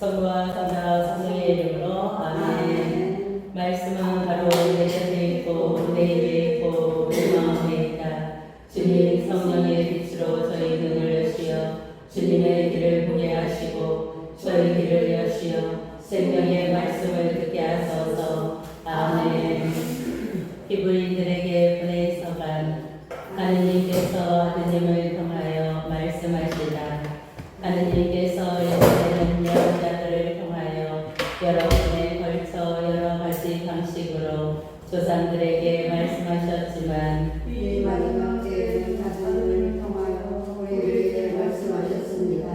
성부와 성자와 성령의 이름으로 아멘. 말씀은 바로 내 곁에 있고 내 입에 있고 내 마음에 있다. 주님 성령의 빛으로 저희 눈을 여시어 주님의 길을 보게 하시고 저희 길을 여시어 생명의 말씀을 듣게 하소서. 아멘. 히브리인들에게 보내서간 하느님께서 아드님을 통하여 말씀하시다. 하느님께서 예전에는 예언자들을 통하여 여러 번에 걸쳐 여러 가지 방식으로 조상들에게 말씀하셨지만 이 마지막 때에는 자손을 통하여 우리에게 말씀하셨습니다.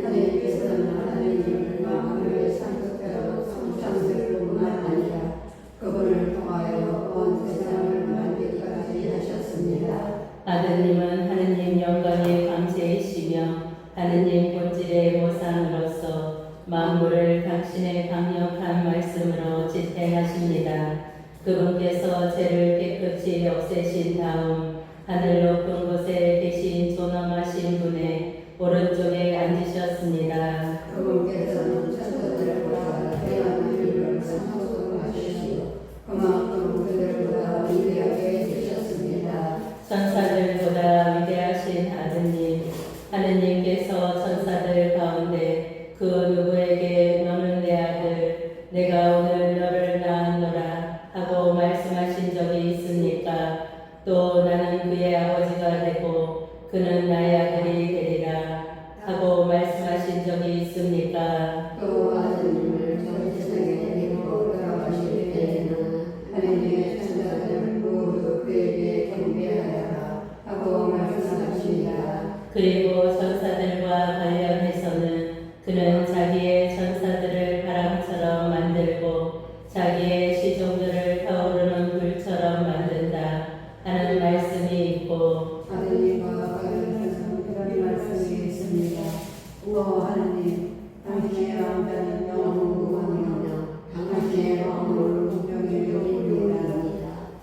하느님께서는 하느님을 마음의 상속자로 성찬될 뿐만 아니라 그분을 통하여 온 세상을 만들기까지 하셨습니다. 아드님은 하느님 영광의 광채이시며 하느님 본질의 모상으로서 만물을 당신의 강력한 말씀으로 지탱하십니다. 그분께서 죄를 깨끗이 없애신 다음 하늘 높은 곳에 계신 존엄하신 분의 오른쪽에 앉으셨습니다. 그분께서는 천사들보다 태어난 이를 상속하시고 그만큼 그들보다 위대하게 되셨습니다. 천사들보다 위대하신 아드님, 하느님께서 천사들 가운데 그 누구에게 너는 내 아들, 내가 오늘 너를 낳았노라 하고 말씀하신 적이 있습니까? 또 나는 그의 아버지가 되고 그는 나의 아들이 되리라 하고 말씀하신 적이 있습니까? 또 아드님을 전 세상에 데리고 돌아가실 때에는 하느님의 천사들 모두 그에게 경배하여라 하고 말씀하십니다. 그리고 천사들과 관련해서는 그는 자기의 천사들을 바람처럼 만들고 자기의 시종들을 타오르는 불처럼 만든다 하는 말씀이 있고 아드님과 관련해서 그런 말씀이 있습니다. 오 하느님, 당신의 왕자는 영원무궁하며 당신의 왕국을 공평히 여기리이다.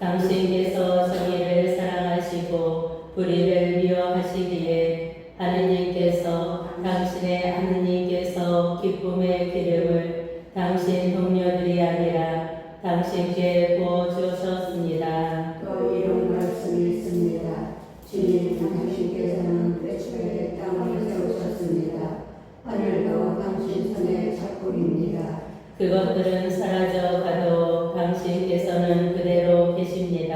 당신께서 정의를 사랑하시고 불의를 미워하시기에 하느님께서 당신의 하느님께서 기쁨의 기름을 당신 동료들이 아니라 당신께 부어주셨습니다. 또 이런 말씀이 있습니다. 주님, 당신께서는 태초에 땅을 세우셨습니다. 하늘도 당신 손의 작품입니다. 그것들은 사라져 가도 당신께서는 그대로 계십니다.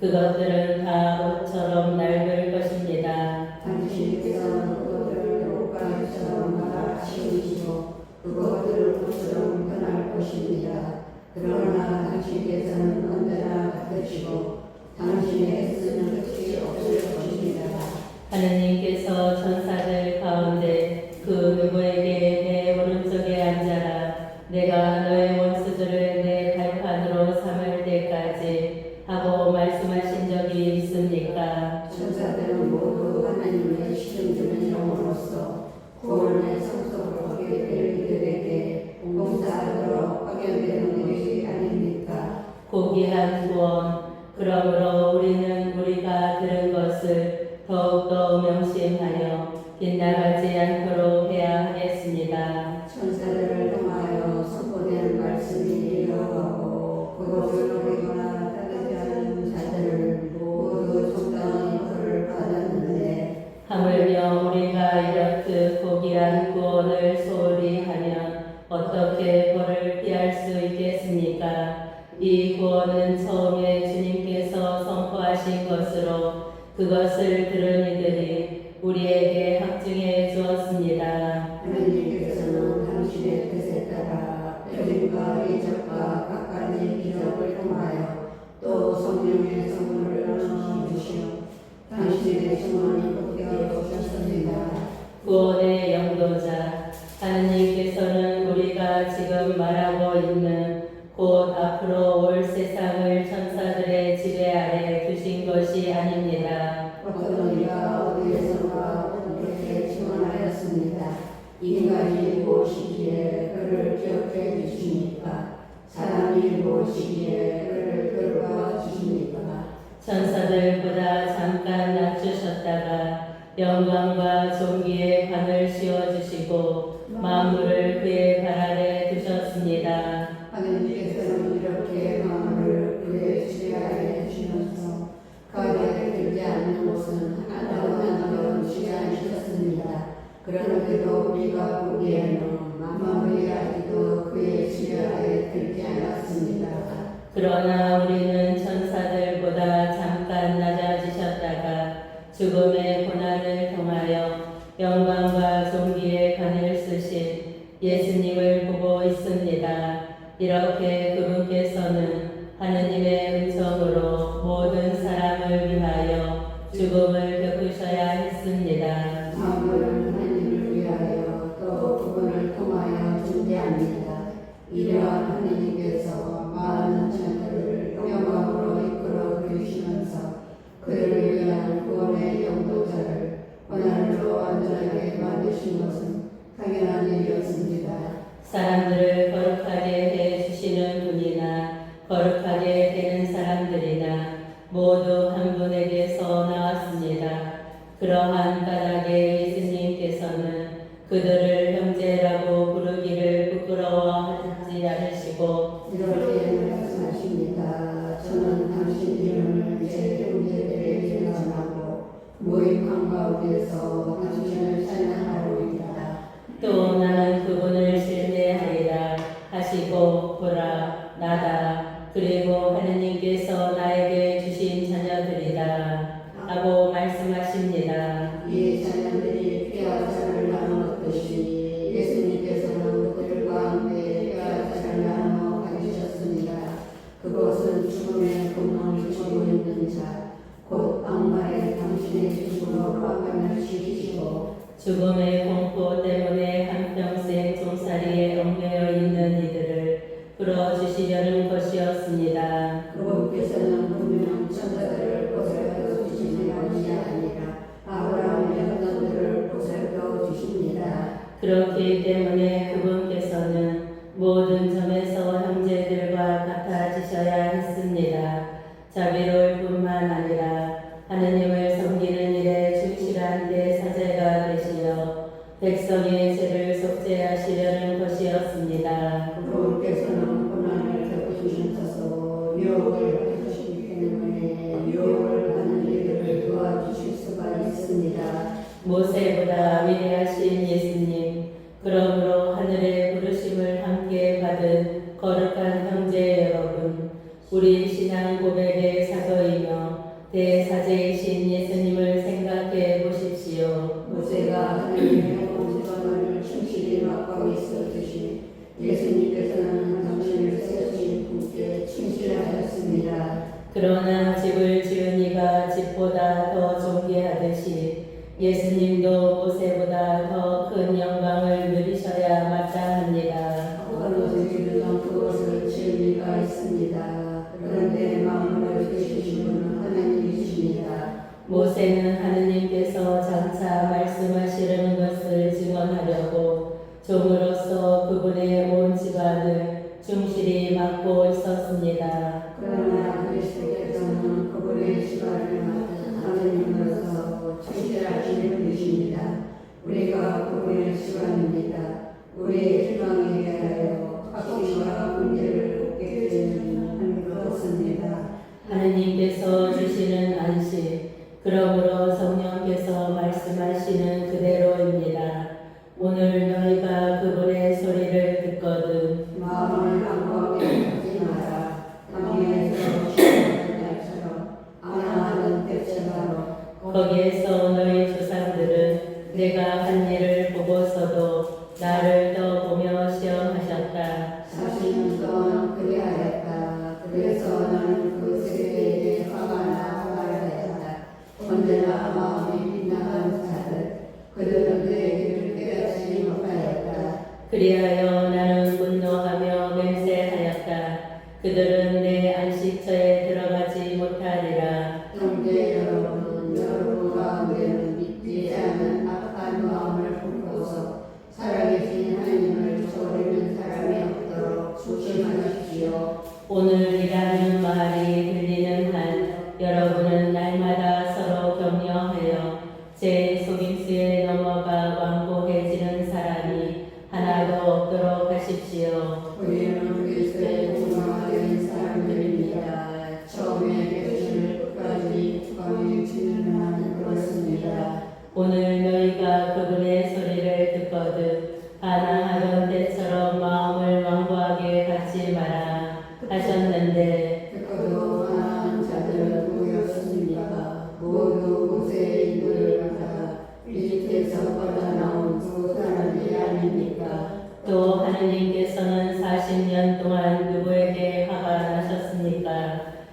그것들은 다 옷처럼 낡을 것입니다. 당신께서는 그것들을 옷가지처럼 말아 씌우시고 그것들을 옷처럼 변할 것입니다. 그러나 당신께서는 언제나 같으시고 당신의 애쓰는 끝이 없을 것입니다. 하느님께서 천사들 가운데 그 누구에게 내 오른쪽에 앉아라 내가 너의 원수들을 내 발판으로 삼을 때까지 하고 말씀하신 적이 있습니까? 천사들은 모두 하나님의 시중되는 영으로서 구원의 성소를 하게 될 이들에게 봉사하도록 파견되는 일이 아닙니까? 고귀한 구원 그러므로 우리는 우리가 들은 것을 더욱더 명심하여 빗나가지 않도록 해야 하겠습니다. 천사들을 통하여 선포된 말씀이 이어가고 그것을 우리가 따르지 않은 자들을 모두 적당히 벌을 받았는데 하물며 우리가 이렇듯 고귀한 구원을 소홀히 하면 어떻게 벌을 피할 수 있겠습니까? 이 구원은 처음에 주님께서 선포하신 것으로 그것을 들은 이들이 우리에게 확증해 주었습니다. 하나님께서는 당신의 뜻에 따라 표징과 이적과 각가지 기적을 통하여 또 성령의 선물을 나눠주시어 당신의 증언을 붙여 주셨습니다. 구원의 영도자 하느님께서는 우리가 지금 말하고 있는 곧 앞으로 올 세상을 천사들의 지배 아래 두신 것이 아닙니다. 어떤 이가 어디에선가 우리에게 증언하였습니다. 인간이 무엇이기에 그를 기억해 주십니까? 사람이 무엇이기에 그를 돌봐 주십니까? 천사들보다 잠깐 낮추셨다가 영광과 존귀의 관을 씌워주시고 만물을 그의 발 아래 두셨습니다. 하느님께서는 이렇게 만물을 그의 지혜하에 주셔서 가게 들지 않는 곳은 하나도 지지 않으셨습니다. 그런데도 우리가 보기에는 만물이 아직도 그의 지혜하에 들지 않았습니다. 그러나 우리는 천사들보다 잠깐 낮아지셨다가 죽음의 고난을 통하여 영광과 존귀의 관을 쓰신 예수님을 보고 있습니다. 이렇게 그분께서는 하느님의 은총으로 모든 사람을 위하여 죽음을 겪으셔야 했습니다. 만물은 하느님을 위하여 또 그분을 통하여 존재합니다. 이러한 하느님께서 많은 천사를 영광으로 이끌어 주시면서 그들을 위한 구원의 영도자를 고난으로 완전하게 만드신 것은 당연한 일이었습니다. 사람들을 거룩하게 해 주시는 분이나 거룩하게 되는 사람들이나 모두 한 분에게서 나왔습니다. 그러한 까닭에 예수님께서는 그들을 형제라고 부르기를 부끄러워하지 않으시고 이렇게 말씀하십니다. 저는 당신 이름을 제 형제들에게 전하고 모임한 가운데서 당신을 찬양하리이다. 또 나는 그분을 신뢰하리라 하시고 보라 나다 그리고 하느님께서 나에게 주신 자녀들이다 하고 말씀하십니다. 이 자녀들이 피아사를 나누었듯이 예수님께서는 그들과 함께 피아사를 나누어 가지셨습니다. 그것은 죽음의 근원을 쥐고 있는 자, 곧 악마의 당신의 죽음으로 화관을 시키시고 죽음의 공포 때문에 한평생 종살이에 얽매여 있는 이들을 풀어주시려는 것이었습니다. 그분께서는 분명 천사들을 보살펴 주시는 것이 아니라 아브라함의 후손들을 보살펴 주십니다. 그렇기 때문에 그분께서는 모든 점에서 형제들과 같아지셔야 했습니다. 자비로울 뿐만 아니라 하느님을 섬기는 일에 충실한 대사제가 되시어 백성의 죄를 속죄하시려는 것이었습니다. 그분께서는 고난을 겪으시면서 유혹을 받으시기 때문에 유혹을 받는 이들을 도와주실 수가 있습니다. 모세보다 위대하신 예수님, 그러므로 하늘의 부르심을 함께 받은 거룩한 형제 여러분, 우리 신앙 고백의 사도이며 대사제이신 예수님을 생각해 보십시오. 모세가 하나님의 온전을 충실히 맡고 있었듯이 예수님께서는 당신을 세우신 분께 충실하셨습니다. 그러나 집을 지은 이가 집보다 더 존귀하듯이 예수님도 모세보다 더 큰 영광을 누리셔야 마땅합니다. 그것은 그것을 지은 이가 있습니다. 그런데 마음을 주신 분은 하나님이십니다. 모세는 하느님께서 장차 말씀하시려는 것을 증언하려고 종으로서 그분의 온 집안을 충실히 맡고 있었습니다. 그러나 그리스도께서는 그분의 집안을 맡은 하나님으로서 충실하신 분이십니다. 우리가 그분의 집안입니다. 우리의 희망에 대하여 확신과 문제를 갖게 되는 그렇습니다. 하느님께서 주시는 안식, 그러므로 성령께서 말씀하시는 그대로입니다. 오늘 너희가 그분의 소리를 듣거든 마음을 강구하게 하지 마라. 강에서 쉬는 날처럼 안하는 때처럼 거기에서 너희 조상들은 내가 한 일을 보고서도 나를 더 보며 시험하셨다. 40년 동안 그리하였다. 그래서 나는 그 세대에게 화가 하였다. 언제나 마음이 빗나간 자들, 그들은 내 길을 깨닫지 못하였다. 그리하여 나는 분노하며 맹세하였다. 그들은 내 안식처에 들어가지 못하리라. 형제 여러분 가운데는 믿지 않는 악한 마음을 품고서 살아계신 하나님을 저버리는 사람이 없도록 조심하십시오. 오늘이라는 말이 들리는 한 여러분은 날마다 서로 격려하여 제 속임수에 넘어가 완고해지는 사람이 하나도 없도록 하십시오. 우리는 그리스도의 중화된 사람들입니다. 처음에 백신을 끝까지 주광의 진행하는 것입니다. 오늘 너희가 그분의 소리를 듣거든 하나 하던 때처럼 마음을 완고하게 갖지 마라 하셨는데 듣고도 많은 자들은 누구였습니까? 모두 모세의 인도를 받아 이집트에서 뻗어나온 두 사람이 아닙니까? 또 하느님께서는 40년 동안 누구에게 화가 나셨습니까?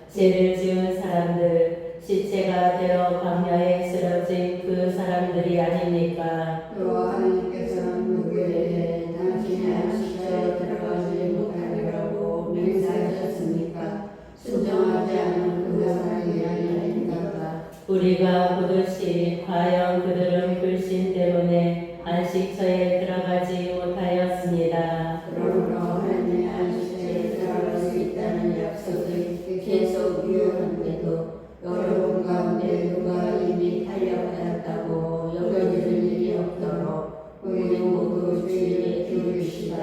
죄를 지은 사람들, 시체가 되어 광야에 쓰러진 그 사람들이 아닙니까? 또 하나님께서는 누구에게 당신의 안식처에 들어가지 못하리라고 맹세하셨습니까? 순종하지 않은 그 사람이 아닙니까? 우리가 보듯이 과연 그들은 불신 때문에 안식처에 들어가지 못하였습니다. 그러므로 하나님의 안식처에 들어갈 수 있다는 약속이 계속 유효한데도 여러분 가운데 누가 이미 탄력하였다고 여겨질 일이 없도록 우리 모두 주의를 기울이시다.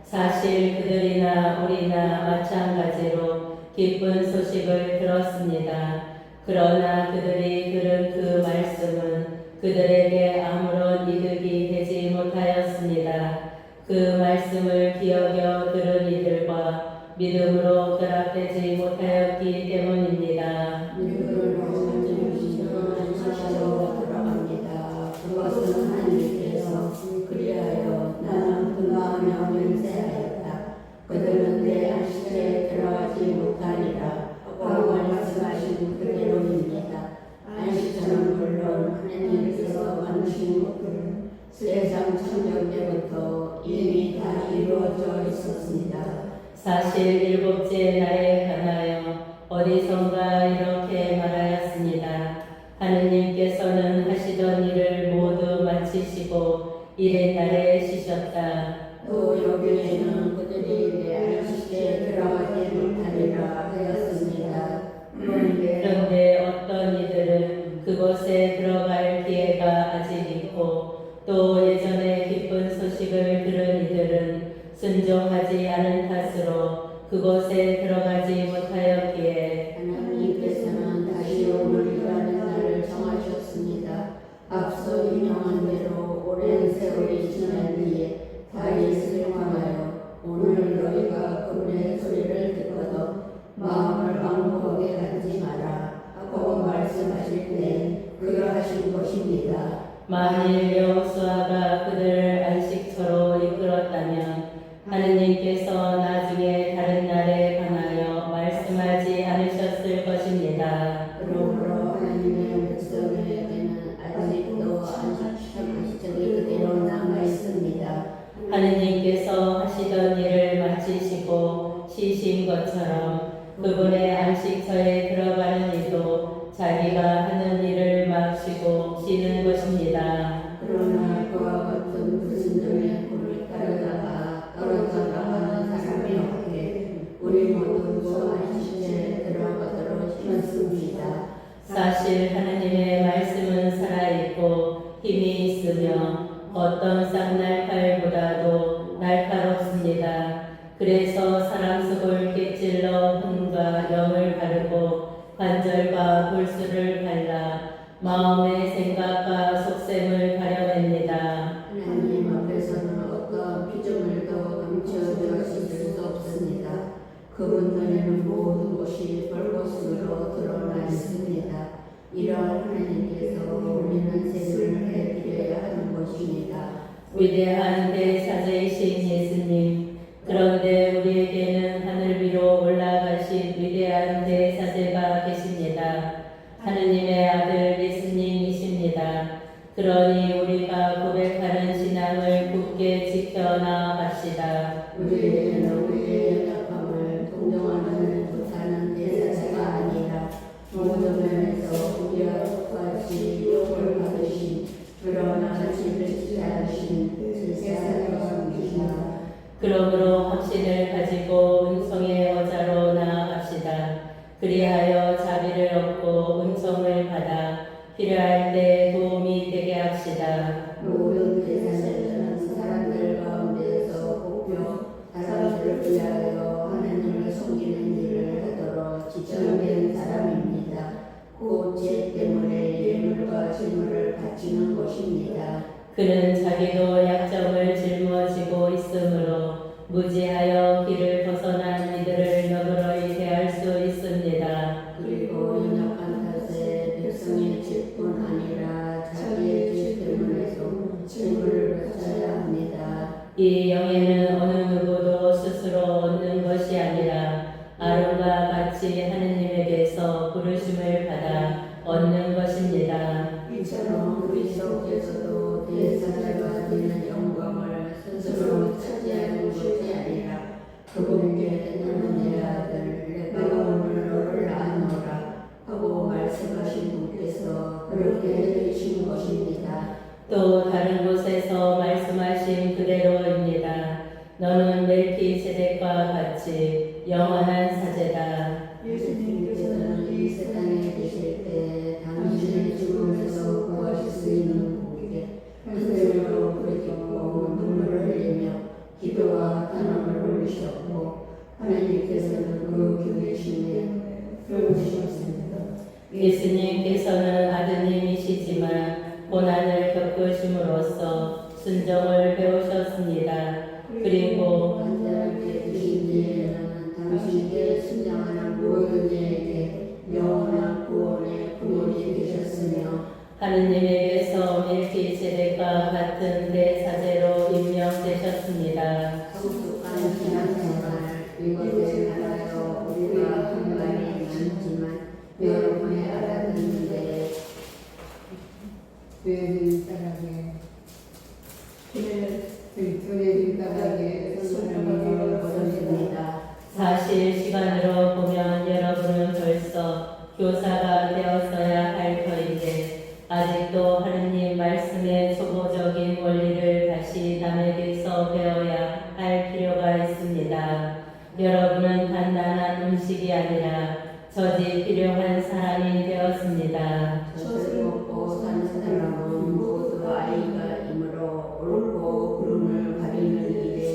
사실 그들이나 우리나 마찬가지로 기쁜 소식을 들었습니다. 그러나 그들이 들은 그 말씀은 그들에게 아무런 이득이 되지 못하였습니다. 그 말씀을 기억여 들은 이들과 믿음으로 결합되지 못하였기 때문입니다. 믿음으로 말씀주시는 안식처로 들어갑니다. 그것은 하나님께서 그리하여 나는 분노하며 맹세하였다. 그들은 내 안식처에 들어가지 못하리라 하고 말씀하신 그대로입니다. 안식처는 물론 하나님께서 만드신 것들은 세상 창조 때부터 이미 다 이루어져 있었습니다. 사실 일곱째 날에 관하여 어디선가 이렇게 말하였습니다. 하느님께서는 하시던 일을 모두 마치시고 일의 날에 쉬셨다. 또 여기에는 그들이 내 안식처에 들어가지 못하리라 하였습니다. 그런데 어떤 이들은 그곳에 들어갈 기회가 아직 있고 또 예전에 기쁜 소식을 들은 이들은 순종하지 않은 탓으로 그곳에 들어가지 못하였기에 하나님께서는 다시 오늘이라는 날을 정하셨습니다. 앞서 인용한 대로 오랜 세월이 지난 뒤에 다윗을 향하여 오늘 너희가 그분의 소리를 듣거든 마음을 완고하게 갖지 마라 하고 말씀하실 때 그러하신 것입니다. 만일 여호수아가 그들을 안식처로 이끌었다면 하느님께서 나중에 다른 날에 관하여 말씀하지 않으셨을 것입니다. 그러므로 하나님의 백성에게는 아직도 안식처이 그대로 남아 있습니다. 하느님께서 하시던 일을 마치시고 쉬신 것처럼 그분의 안식처에 들어가는 이도 자기가 하는 일을 마치고 쉬는 것입니다. 그러나 그와 같은 불순종의 꿀을 따르다가 떨어져 나가는 사람이 없게 우리 모두 그 안식처에 들어가도록 힘쓰입니다. 사실 하느님의 말씀은 살아있고 힘이 있으며 어떤 쌍날칼보다도 날카롭습니다. 그래서 사람 속을 깃질러 혼과 영을 가르고 관절과 골수를 갈라 마음의 생각과 속셈을 가려냅니다. 하나님 앞에서는 어떤 피조물도 감춰졌을 수 없습니다. 그분 눈에는 모든 것이 벌것으로 드러나 있습니다. 이러한 하나님께서 우리는 세상을 해드려야 하는 것입니다. 위대한 대사제이신 예수님, 그런데 우리에게는 하늘 위로 올라가신 위대한 대사제가 계십니다. 하느님의 아들 예수님이십니다. 그러니 우리가 고백하는 신앙을 굳게 지켜나갑시다. 우리에게는 우리의 연약함을 동정하는 못하는 대사제가 아니라 모든 면에서 우리와 똑같이 욕을 받으신 그러나 자신을 지지 않으신 대사제이십니다. 그러므로 확신을 가지고 은총의 어자로 나아갑시다. 그리하여 자비를 얻고 은총을 받아 필요할 때 도움이 되게 합시다. 모든 대사제는 사람들 가운데서 무지하여 길을 벗어난 이들을 너그러이 대할 수 있습니다. 그리고 연약한 탓에 백성의 죄뿐 아니라 자기의 죄 때문에도 책임을 져야 합니다. 이 영예는 어느 누구도 스스로 얻는 것이 아니라 아론과 같이 하느님에게서 부르심을 받아 얻는 것입니다. 이처럼 그리스도께서도 대사자가 되는 영광을 스스로 차지하는 것이 아니라 그분께 너는 내 아들 내가 오늘 너를 낳노라 하고 말씀하신 분께서 그렇게 해주신 것입니다. 또 다른 곳에서 말씀하신 그대로입니다. 너는 멜키세덱과 같이 영원한 사제다. 예수님께서는 이 세상에 계실 때 당신의 죽음에서 구하실 수 있는 분에게 현생으로 부르짖고 눈물을 흘리며 기도와 탄원을 올리셨고 하나님께서는 그 교회심에 표현하셨습니다. 예수님께서는 아드님이시지만 고난을 겪으심으로써 순종을 배우셨습니다. 그리고 간절하게 주신 뒤에는 당신께 순장하는 모든 이에게 영원한 구원의 구원이 되셨으며 하느님에게서 멜키세덱과 같은 대사제로 임명되셨습니다. 성숙한 신앙생활 이것을 알아요 우리가 한 말이 많지만 여러분의 알아듣는데 교회를 따라게 교회를 따라게 선생님을 보셨습니다. 사실 시간으로 보면 여러분은 벌써 교사가 되었어야 할 터인데 아직도 하느님 말씀의 초보적인 원리를 다시 남에게서 배워야 할 필요가 있습니다. 여러분은 단단한 음식이 아니라 젖이 필요한 사람이 되었습니다. 젖을 먹고 사는 사람은 모두 아이가 이므로 옳고 그름을 가리는 일에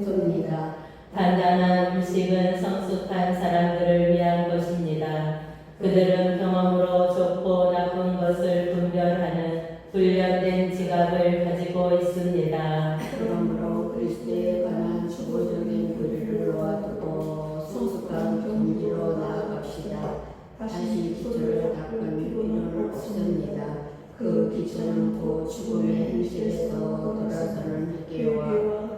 섭니다. 단단한 음식은 성숙한 사람들을 위한 것입니다. 그들은 경험으로 좋고 나쁜 것을 분별하는 훈련된 지각을 가지고 있습니다. 그러므로 그리스도에 관한 초보적인 교리를 놓아두고 성숙한 경지로 나아갑시다. 다시 기초를 닦을 필요는 없습니다. 그 기초는 곧 죽음의 현실에서 돌아서는 회개와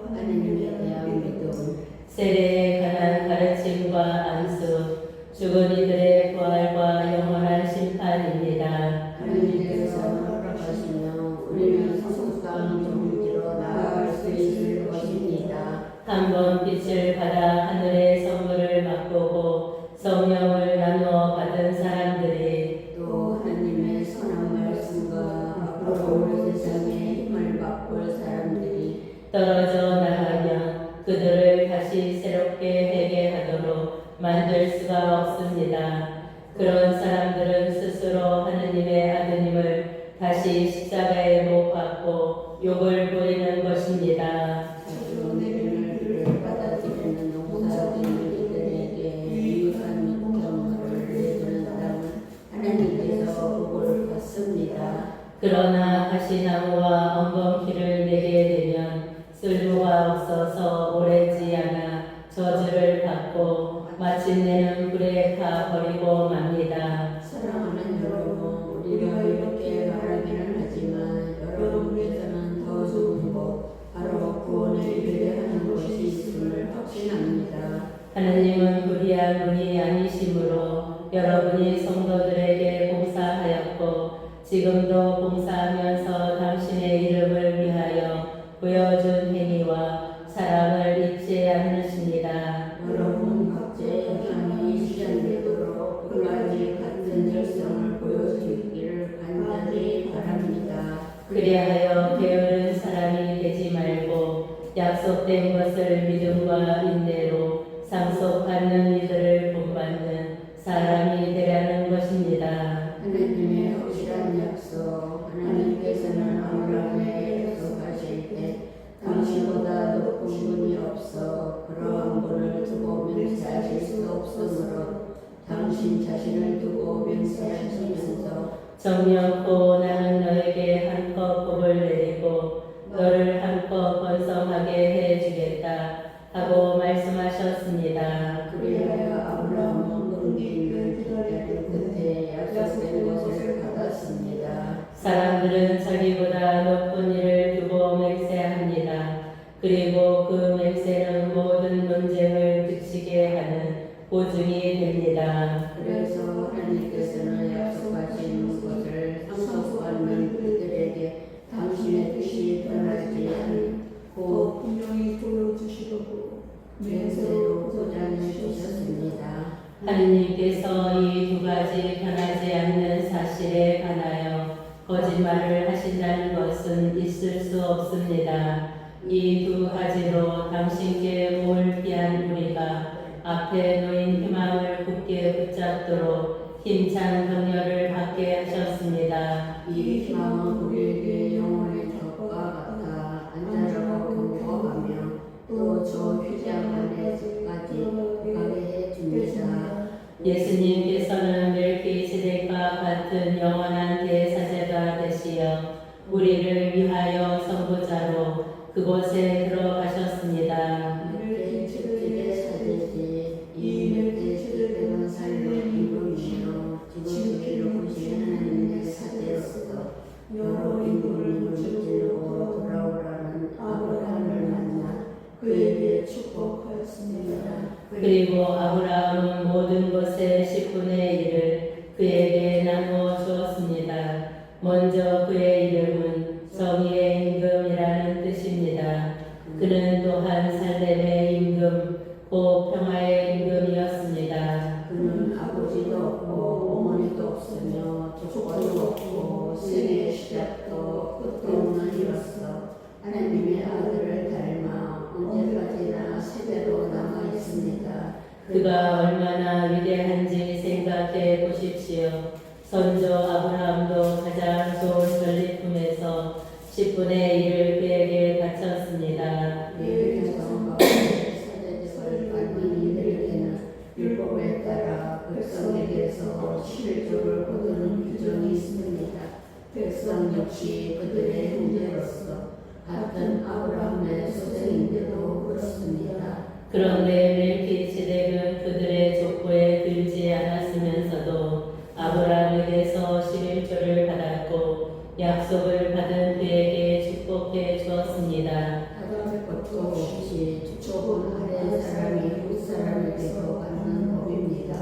하느님에 대한 믿음, 세례에 관한 가르침과 안수, 죽은 이들의 부활과 영원한 심판입니다. 하느님께서 허락하시며 우리는 성숙한 경지로 나아갈 수 있을 것입니다. 한 번 빛을 받아 하늘의 선물을 맛보고 성령을 나누어 받은 사람들이 또 하나님의 선한 말씀과 앞으로 올 세상에 힘을 맛볼 사람들이 떨어져 나가면 그들을 다시 새롭게 회개하도록 만들 수가 없습니다. 그런 사람들은 스스로 하느님의 아드님을 다시 십자가에 못 박고 욕을 부리는 것입니다. 자주 내리는 받아들이는 농사짓는 이들에게 유익한 경험을 내주는 사람은 하나님께서 복을 받습니다. 그러나 가시나무와 엉겅퀴를 내게 되면 쓸모가 없어서 오래지 않아 저주를 받고 마침내는 불에 가 버리고 맙니다. 사랑하는 여러분, 우리가 이렇게 말하기는 하지만 여러분께서는 더 좋은 것, 바로 구원을 기대하는 것이 있음을 확신합니다. 하느님은 불의한 분이 아니시므로 여러분이 성도들에게 봉사하였고 지금도 봉사하면서 당신의 이름을 위하여 보여준 행위와 사랑을 잊지 않으십니다. 여러분 각자의 향이 실현되도록 끝까지 같은 열성을 보여주기를 간절히 바랍니다. 그리하여 게으른 사람이 되지 말고 약속된 것을 믿음과 인내로 상속받는 이들을 본받는 사람이 되라는 것입니다. 하나님의 확실한 약속, 하나님께서는 아브라함에게 약속하실 때 당신보다 높은 분이 없어 그러한 분을 두고 맹세하실 수 없으므로 당신 자신을 두고 맹세하시면서 정령코 나는 너에게 한껏 복을 내리고 너를 한껏 번성하게 해주겠다. 하고 말씀하셨습니다. 그리하여 아브라함은 농에 있는 기다림 끝에 약속된 것을 받았습니다. 사람들은 자기보다 높은 일을 두고 맹세합니다. 그리고 그 맹세는 모든 논쟁을 그치게 하는 보증이 됩니다. 그래서 하나님께서는 약속하신 것을 상속받는 그들에게 당신의 뜻이 변하지 않고 분명히 보여주시려고 맹세로 보장해 주셨습니다. 하느님께서 이 두 가지 변하지 않는 사실에 관하여 거짓말을 하신다는 것은 있을 수 없습니다. 이 두 가지로 당신께 올 피한 우리가 앞에 놓인 희망을 굳게 붙잡도록 힘찬 격려를 받게 하셨습니다. 이 희망은 우리에게 영혼의 적과 같아 안전하고 견고하며 또 저 휘장 안에까지 가게 해줍니다. 예수님께서는 멜키세덱과 같은 영원한 대사제가 되시어 우리를 위하여 선고자로 그곳에 들어가셨습니다. 멜키세덱의 사제지 이 멜키세덱은 삶의 임금이시요 지극히로 보신 하나님의 사제로서 여러 임금을 물질로 돌아오라는 아브라함을 만나 그에게 축복하였습니다. 그리고 아브라함은 모든 것의 10분의 1을 그에게 나누어 주었습니다. 먼저 그의 이름은 정의의 임금이라는 뜻입니다. 그는 또한 살렘의 임금, 곧 평화의 임금이었습니다. 그는 아버지도 없고 어머니도 없으며 조건도 없고 생의 시작도 끝도 없는 이로써 하나님의 아들을 닮아 언제까지나 세대로 남아 있습니다. 그가 얼마나 위대한지 생각해 보십시오. 선조 아브라함도 가장 좋은 전리품에서 10분의 1을 그에게 바쳤습니다. 예외성과 사제들을 닮은 이들에게는 율법에 따라 백성에게서 11조를 거두는 규정이 있습니다. 백성 역시 그들의 형제로서 같은 아브라함의 소생인데도 그렇습니다. 그런데 멜키세덱은 그들의 족보에 들지 않았으면서도 아브라함에게서 11조를 받았고 약속을 받은 그에게 축복해 주었습니다. 받을 것도 없이 족본 아래 사람이 윗사람에게서 받는 법입니다.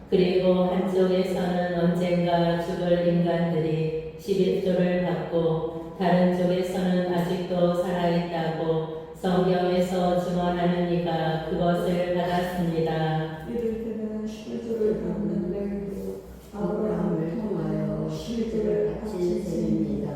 그리고 한쪽에서는 언젠가 죽을 인간들이 11조를 받고 다른 쪽에서는 아직도 살아있다고 성경에서 증언하는 이가 그것을 받았습니다. 이를 때는 11조를 받는 레위도 아브라함을 통하여 11조를 바친 셈입니다.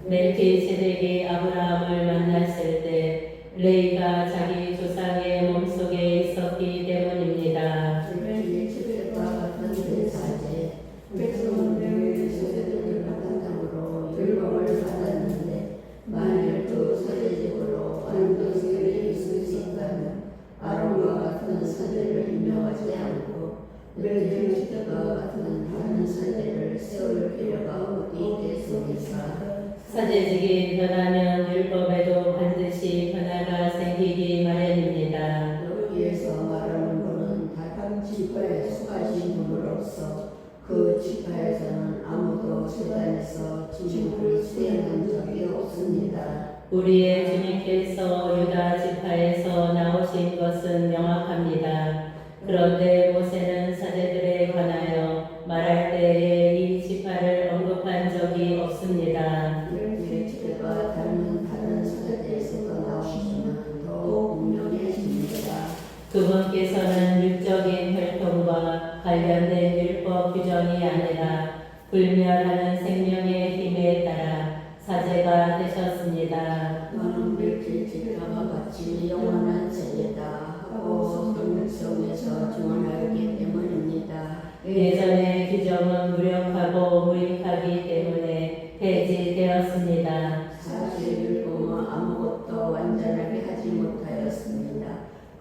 멜키세덱이 아브라함을 만났을 때 레이가 자기 조상의 몸속에 있었기 때문입니다. 멜키세덱과 같은 대사제 백성은 레위의 세대들을 바탕으로 율법을 받았는데 만일 그 사제직으로 완전히 있을 수 있다면 아론과 같은 사제를 임명하지 않고 멜키세덱과 같은 다른 사제를 세울 필요가 어디 있겠습니까? 사제직이 변하면 율법에도 반드시 변화가 생기기 마련입니다. 여기에서 말하는 분은 다른 지파에 속하신 분으로서 그 지파에서는 아무도 재단에서 직무를 수행한 적이 없습니다. 우리의 주님께서 유다 지파에서 나오신 것은 명확합니다. 그런데 모세는 사제들에 관하여 말할 때에 이 지파를 언급한 적이 없습니다. 멜키세덱과 닮은 다른 사제에서 나오시면 더욱 분명해집니다. 그분께서는 육적인 혈통과 관련된 율법 규정이 아니라 불멸하는 생명의 힘에 따라 사제가 되셨습니다. 너는 멜키세덱과 같이 영원한 세대다 하고 성경에서 증언하였기 때문입니다. 예전의 규정은 무력하고 무익하기 때문에 폐지되었습니다. 사실 율법은 아무것도 완전하게 하지 못하였습니다.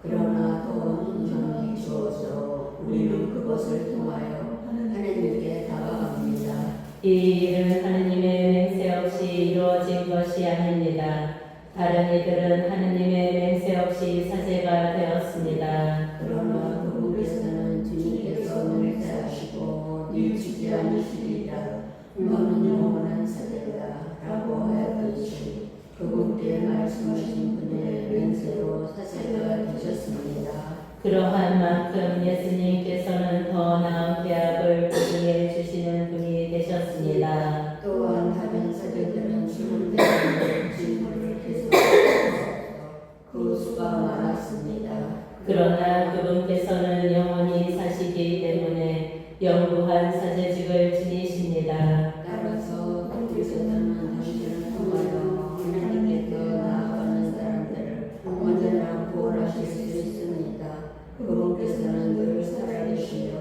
그러나 더 인정이 주어져 우리는 그것을 통하여 하나님께 다가갑니다. 이 일은 하느님의 맹세 없이 이루어진 것이 아닙니다. 다른 이들은 하느님의 맹세 없이 사제가 되었습니다. 사제로 사제가 되셨습니다. 그러한 만큼 예수님께서는 더 나은 계약을 보증해 주시는 분이 되셨습니다. 또한 다른 사제들은 죽을 때에 질문을 계속하셔서 그 수가 많았습니다. 그러나 그분께서는 영원히 사시기 때문에 영구한 사제직을 지니십니다. 따라서 그분께서는 당신을 통하여 하나님께 나아가는 사람들을 언제나 구원하실 수 있습니다. 그분께서는 늘 살아계시며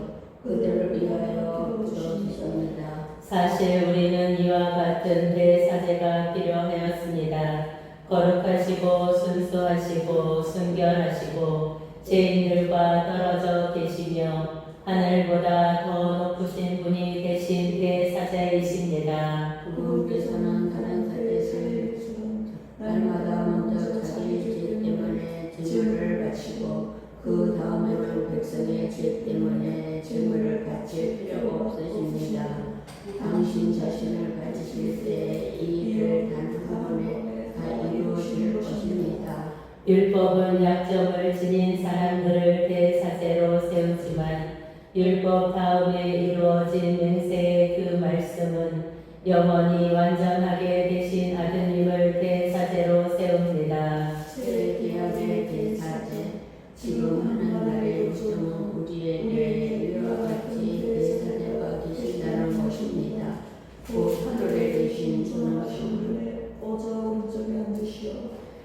그들을 위하여 부르셨습니다. 사실 우리는 이와 같은 대사제가 필요하였습니다. 거룩하시고 순수하시고 순결하시고 죄인들과 떨어져 계시며 하늘보다 더 높으신 분이 되신 대사제이십니다. 그분께서는 다른 사제를 날마다 먼저 자기 죄 때문에 제물을 바치고 그 다음에는 백성의 죄 때문에 제물을 바칠 필요가 없으십니다. 당신 자신을 바치실 때 이 일을 단 한 번에 다 이루실 것입니다. 율법은 약점을 지닌 사람들을 대사제로 세우지만 율법 다음에 이루어진 맹세의 그 말씀은 영원히 완전하게 되신 아드님을 대사제로 세웁니다. 새 계약의 대사제 지금 하나님의 요청은 우리에게 이와 같이 대사제가 되신다는 것입니다. 곧 하늘에 계신 주님이십니다. 어저 오른쪽에 앉으시오.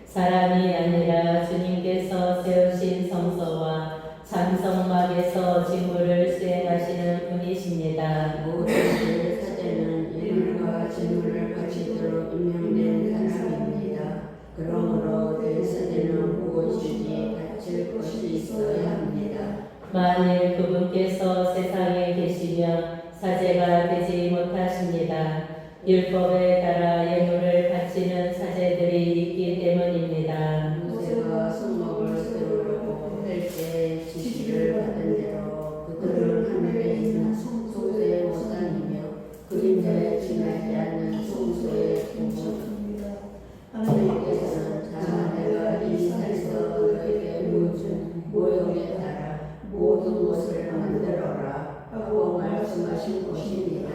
사람이 아니라 주님께서 세우신 성소와 장성막에서 직무를 수행하시는 분이십니다. 모든 대사제는 예물과 제물을 바치도록 임명된 사람입니다. 그러므로 대사제는 무엇이든지 바칠 것이 있어야 합니다. 만일 그분께서 세상에 계시면 사제가 되지 못하십니다. 율법에 따라 예물을 바치는 사제들이 있기 때문입니다. 모세가 성막을 세우려고 할 때 지시를 받은 대로 그들은 하늘에 있는 성소에 못 다니며 그림자에 지나지 않는 성소에 묵었습니다. 하나님께서는 다만 내가 이 산에서 너에게 보여준 모형에 따라 모든 것을 만들어라 하고 말씀하신 것입니다.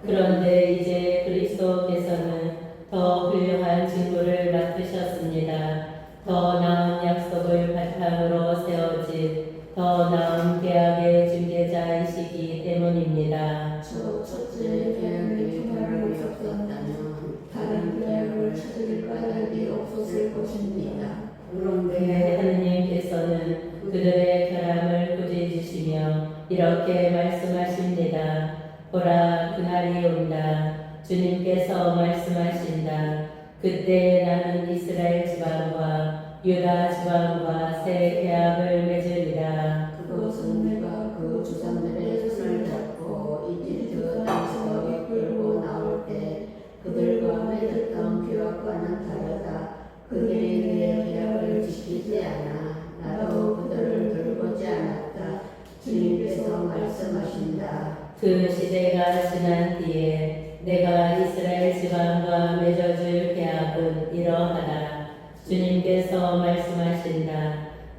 그런데 이제 그리스도께서는 더 훌륭한 직무를 맡으셨습니다. 더 나은 약속을 바탕으로 세워진 더 나은 계약의 중개자이시기 때문입니다. 저 첫째 계약이 결함이 없었다면 다른 계약을 찾을 까닭이 없었을 것입니다. 그런데 하느님께서는 그들의 결함을 꾸짖으시며 이렇게 말씀하십니다. 보라, 그날이 온다. 주님께서 말씀하신다. 그때 나는 이스라엘 지방과 유다 지방과 새 계약을 맺으리라. 그것은 내가 그 조상들의 손을 잡고 이집트 땅에서 이끌고 나올 때 그들과 맺었던 계약과는 다르다. 그들이 내 계약을 지키지 않아 나도 그들을 돌보지 않았다. 주님께서 말씀하신다. 그 시대가 지난 뒤에 내가 이스라엘 지방과 맺어줄 계약은 이러하다. 주님께서 말씀하신다.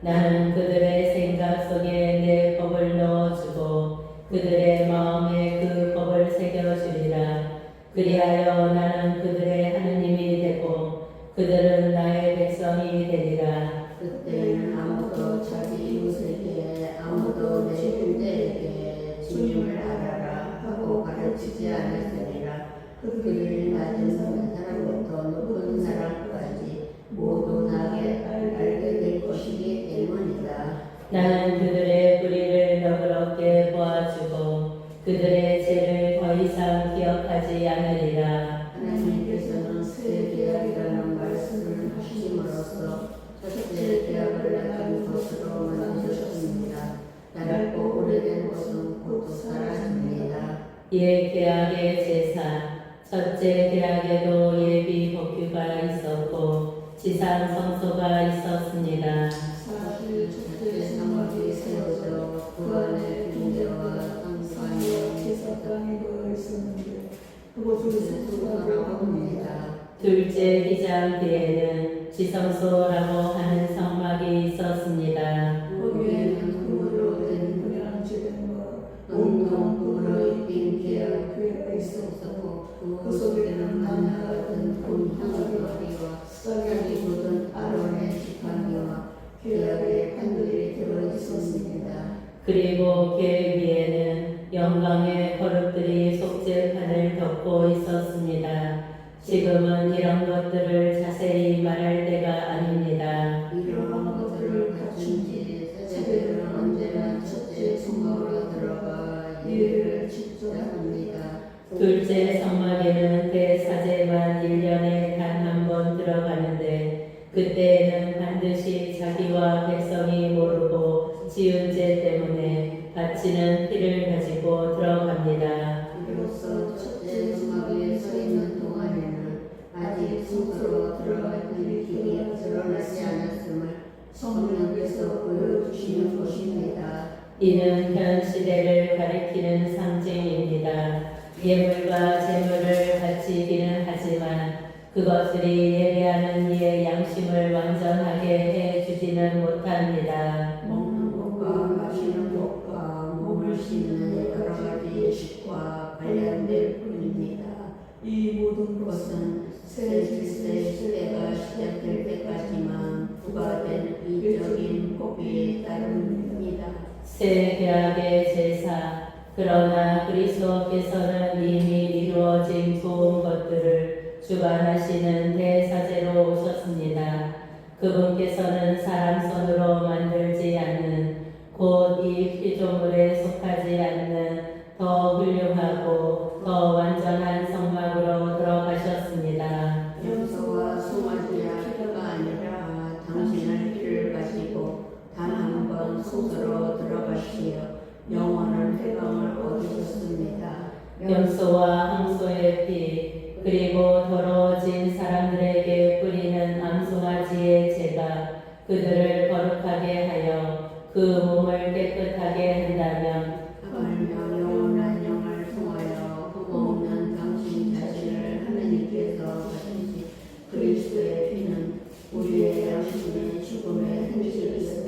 나는 그들의 생각 속에 내 법을 넣어주고 그들의 마음에 그 법을 새겨주리라. 그리하여 나는 그들의 하느님이 되고 그들은 나의 백성이 되리라. 그때는 아무도 자기 이웃에게 아무도 내 형제에게 주님을 알아라 하고 가르치지 않았으리라. 그들이 낮은 사람부터 높은 사람까지 모두 나게 알게 될 것이기 때문이다. 나는 그들의 불의를 너그럽게 보아주고 그들의 죄를 더 이상 기억하지 않으리라. 하나님께서는 새 계약이라는 말씀을 하심으로써 첫째 계약을 낡은 것으로 만드셨습니다. 낡고 오래된 것은 곧 사라집니다. 옛 계약의 제사, 첫째 계약에도 예비 법규가 있었고 지상 성소가 있었습니다. 사실 첫째 성막이 세워져 그 안에 빈대와 땅과 제사 땅에 놓여 있었는데 그것을 수고라고 합니다. 둘째 기장 뒤에는 지성소라고 하는 성막이 있었습니다. 거기에는 금으로 된 문양지등과 온통 금으로 낀 계약궤가 있었고 그 속에는 만나 같은 금향거리와 쌀이 묻은 아론의 지팡이와 계약의 판들이 들어 있었습니다. 그리고 궤 위에는 영광의 거룩들이 속죄판을 덮고 있었습니다. 지금은 이런 것들을 자세히 말할 때가 아닙니다. 이러한 것들을 갖춘 지 세대들은 언제나 첫째 성막으로 들어가 예배를 집전합니다. 둘째 성막에는 대사제만 1년에 단 한 번 들어가는데 그때에는 반드시 자기와 백성이 모르고 지은 죄 때문에 바치는 피를 가지고 들어갑니다. 이로써 첫째 성막에 서 있는 동안에는 아직 성소로 들어갈 길이 드러나지 않았음을 성령께서 보여주시는 것입니다. 이는 현 시대를 가리키는 상징입니다. 예물과 제물을 바치기는 하지만 그것들이 예배하는 이의 양심을 완전하게 해주지는 못합니다. 먹는 것과 마시는 것과 몸을 씻는 여러 가지 예식과 관련될 뿐입니다. 이 모든 것은 그것은 새 질서의 시대가 시작될 때까지만 부과된 이적인 법이 따릅니다. 새 계약의 제사 그러나 그리스도께서는 이미 이루어진 좋은 것들을 주관하시는 대사제로 오셨습니다. 그분께서는 사람 손으로 만들지 않는 곧 이 피조물에 속하지 않는 더 훌륭하고 더 완전한 성막으로 들어가셨습니다. 염소와 송아지의 피가 아니라 당신의 피를 가지고 단 한 번 성소로 들어가시어 영원한 해방을 얻으셨습니다. 염소와 항소의 피 그리고 더러워진 사람들에게 뿌리는 암송아지의 죄가 그들을 거룩하게 하여 그 몸을 깨끗하게 한다면 하물며 영원한 영을 통하여 흠없는 당신 자신을 하나님께서 가지신 그리스도의 피는 우리의 양심의 죽음의 흔적에서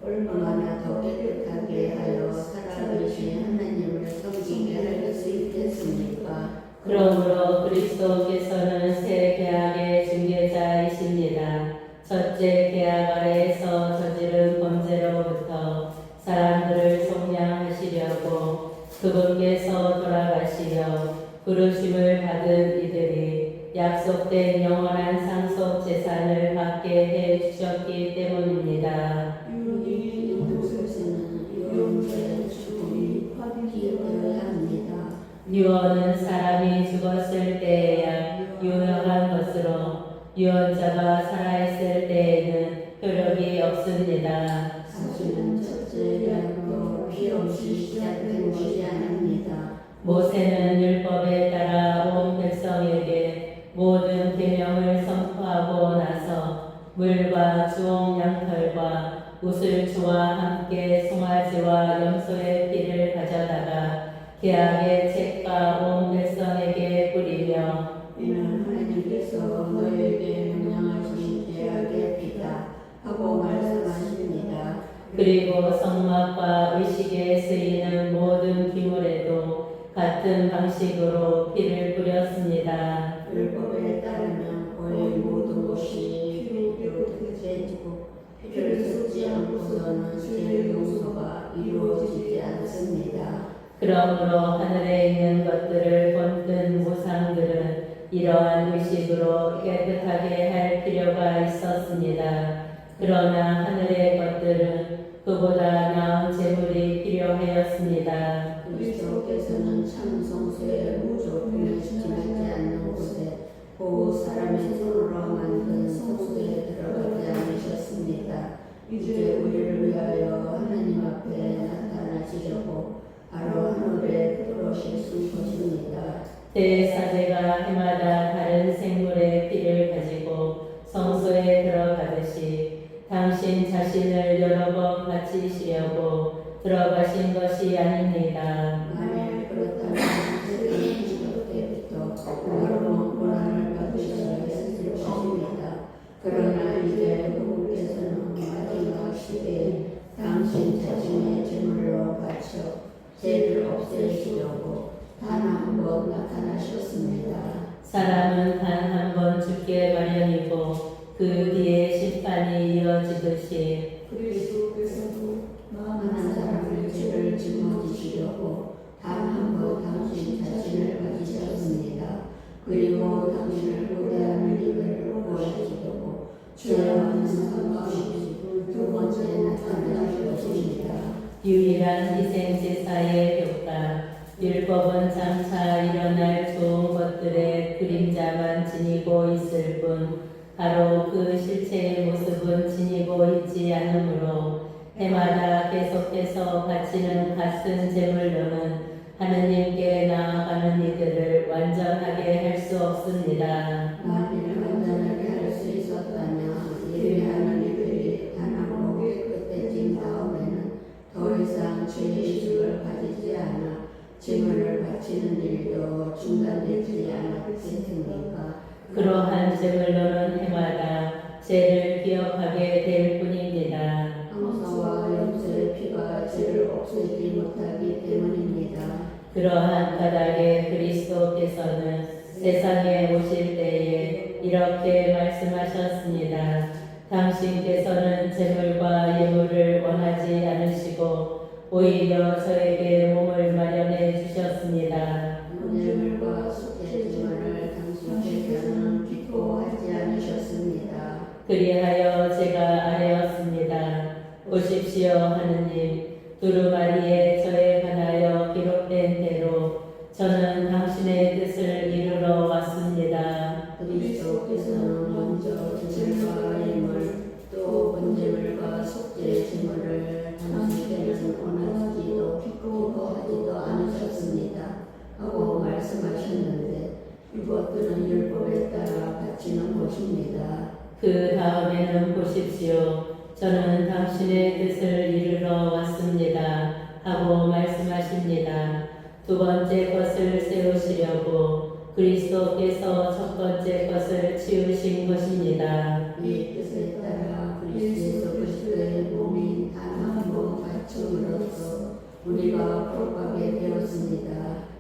얼마나 더 깨끗하게 하여 살아계신 하나님을 섬기게 할 수 있겠습니까? 그러므로 그리스도께서는 새 계약의 중개자이십니다. 첫째 계약 아래에서 저지른 범죄로부터 사람들을 속량하시려고 그분께서 돌아가시려 부르심을 받은 이들이 약속된 영원한 상속 재산을 받게 해 주셨기 때문입니다. 유익이 이곳에서는 영원의 죽음이 확인되어야 합니다. 유언은 사람이 죽었을 때에야 유효한 것으로 유언자가 살아있을 때에는 효력이 없습니다. 사실은 첫째 계약도 피 없이 시작된 것이 아닙니다. 모세는 율법에 따라 온 백성에게 모든 계명을 선포하고 나서 물과 주홍 양털과 우슬초와 함께 송아지와 염소의 피를 가져다가 계약의 책과 온 백성에게 뿌리며 이는 하나님께서 너에게 명령하신 계약의 피다 하고 말씀하십니다. 그리고 성막과 의식에 쓰이는 모든 기물에도 같은 방식으로 피를 뿌렸습니다. 율법에 따르면 거의 모든 것이 피로 되고 피를 쏟지 않고서는 죄의 용서가 이루어지지 않습니다. 그러므로 하늘에 있는 것들을 본뜬 무상들은 이러한 의식으로 깨끗하게 할 필요가 있었습니다. 그러나 하늘의 것들은 그보다 나은 제물이 필요하였습니다. 그리스도께서는 참 성소에 무조건을 지나지 않는 곳에 그 사람의 손으로 만든 성소에 들어가지 않으셨습니다. 이제 우리를 위하여 하나님 앞에 나타나시려고 바로 하늘에 들어오실 것입니다. 대사제가 해마다 다른 생물의 피를 가지고 성소에 들어가듯이 당신 자신을 여러 번 바치시려고 들어가신 것이 아닙니다. 만약 그렇다면 세상의 시작 때부터 여러 번 고난을 받으셔야 했을 것입니다. 그러나 그리스도께서도 많은 많은 사람의 죄를 짊어지시려고 단 한 번 당신 자신을 가지셨습니다. 그리고 당신을 고대하는 이들을 구하시려고 죄와는 상관없이 두 번째 나타나실 것입니다. 유일한 희생제사의 효과. 율법은 장차 일어날 좋은 것들의 그림자만 지니고 있을 뿐 바로 그 실체의 모습은 지니고 있지 않으므로 해마다 계속해서 바치는 같은 제물로는 하느님께 나아가는 이들을 완전하게 할 수 없습니다. 만일 완전하게 할 수 있었다면 예배하는 이들이 단 한 목의 끝에 찐 다음에는 더 이상 죄의식을 가지지 않아 제물을 바치는 일도 중단되지 않았을 테니까. 그러한 제물로는 해마다 죄를 기억하게 될 뿐입니다. 항소와 염소의 피가 죄를 없애지 못하기 때문입니다. 그러한 까닭에 그리스도께서는 세상에 오실 때에 이렇게 말씀하셨습니다. 당신께서는 제물과 예물을 원하지 않으시고 오히려 저에게 몸을 마련해 주셨습니다. 예물과 속죄제물을 당신께서는 기뻐하지 않으셨습니다. 그리하여 제가 아뢰었습니다. 보십시오 하느님, 두루마리에 저에 관하여 기록된 대로 저는 당신의 뜻을 이루러 왔습니다. 그리스도께서는 먼저 제물과 예물 또 번제물과 속죄제물을 당신께는 원하지도 기뻐하지도 않으셨습니다 하고 말씀하셨는데 이것들은 율법에 따라 바치는 것입니다. 그 다음에는 보십시오. 저는 당신의 뜻을 이루러 왔습니다. 하고 말씀하십니다. 두 번째 것을 세우시려고 그리스도께서 첫 번째 것을 치우신 것입니다. 이 뜻에 따라 그리스도 그리스도의 몸이 단 한 번 바침으로써 우리가 복하게 되었습니다.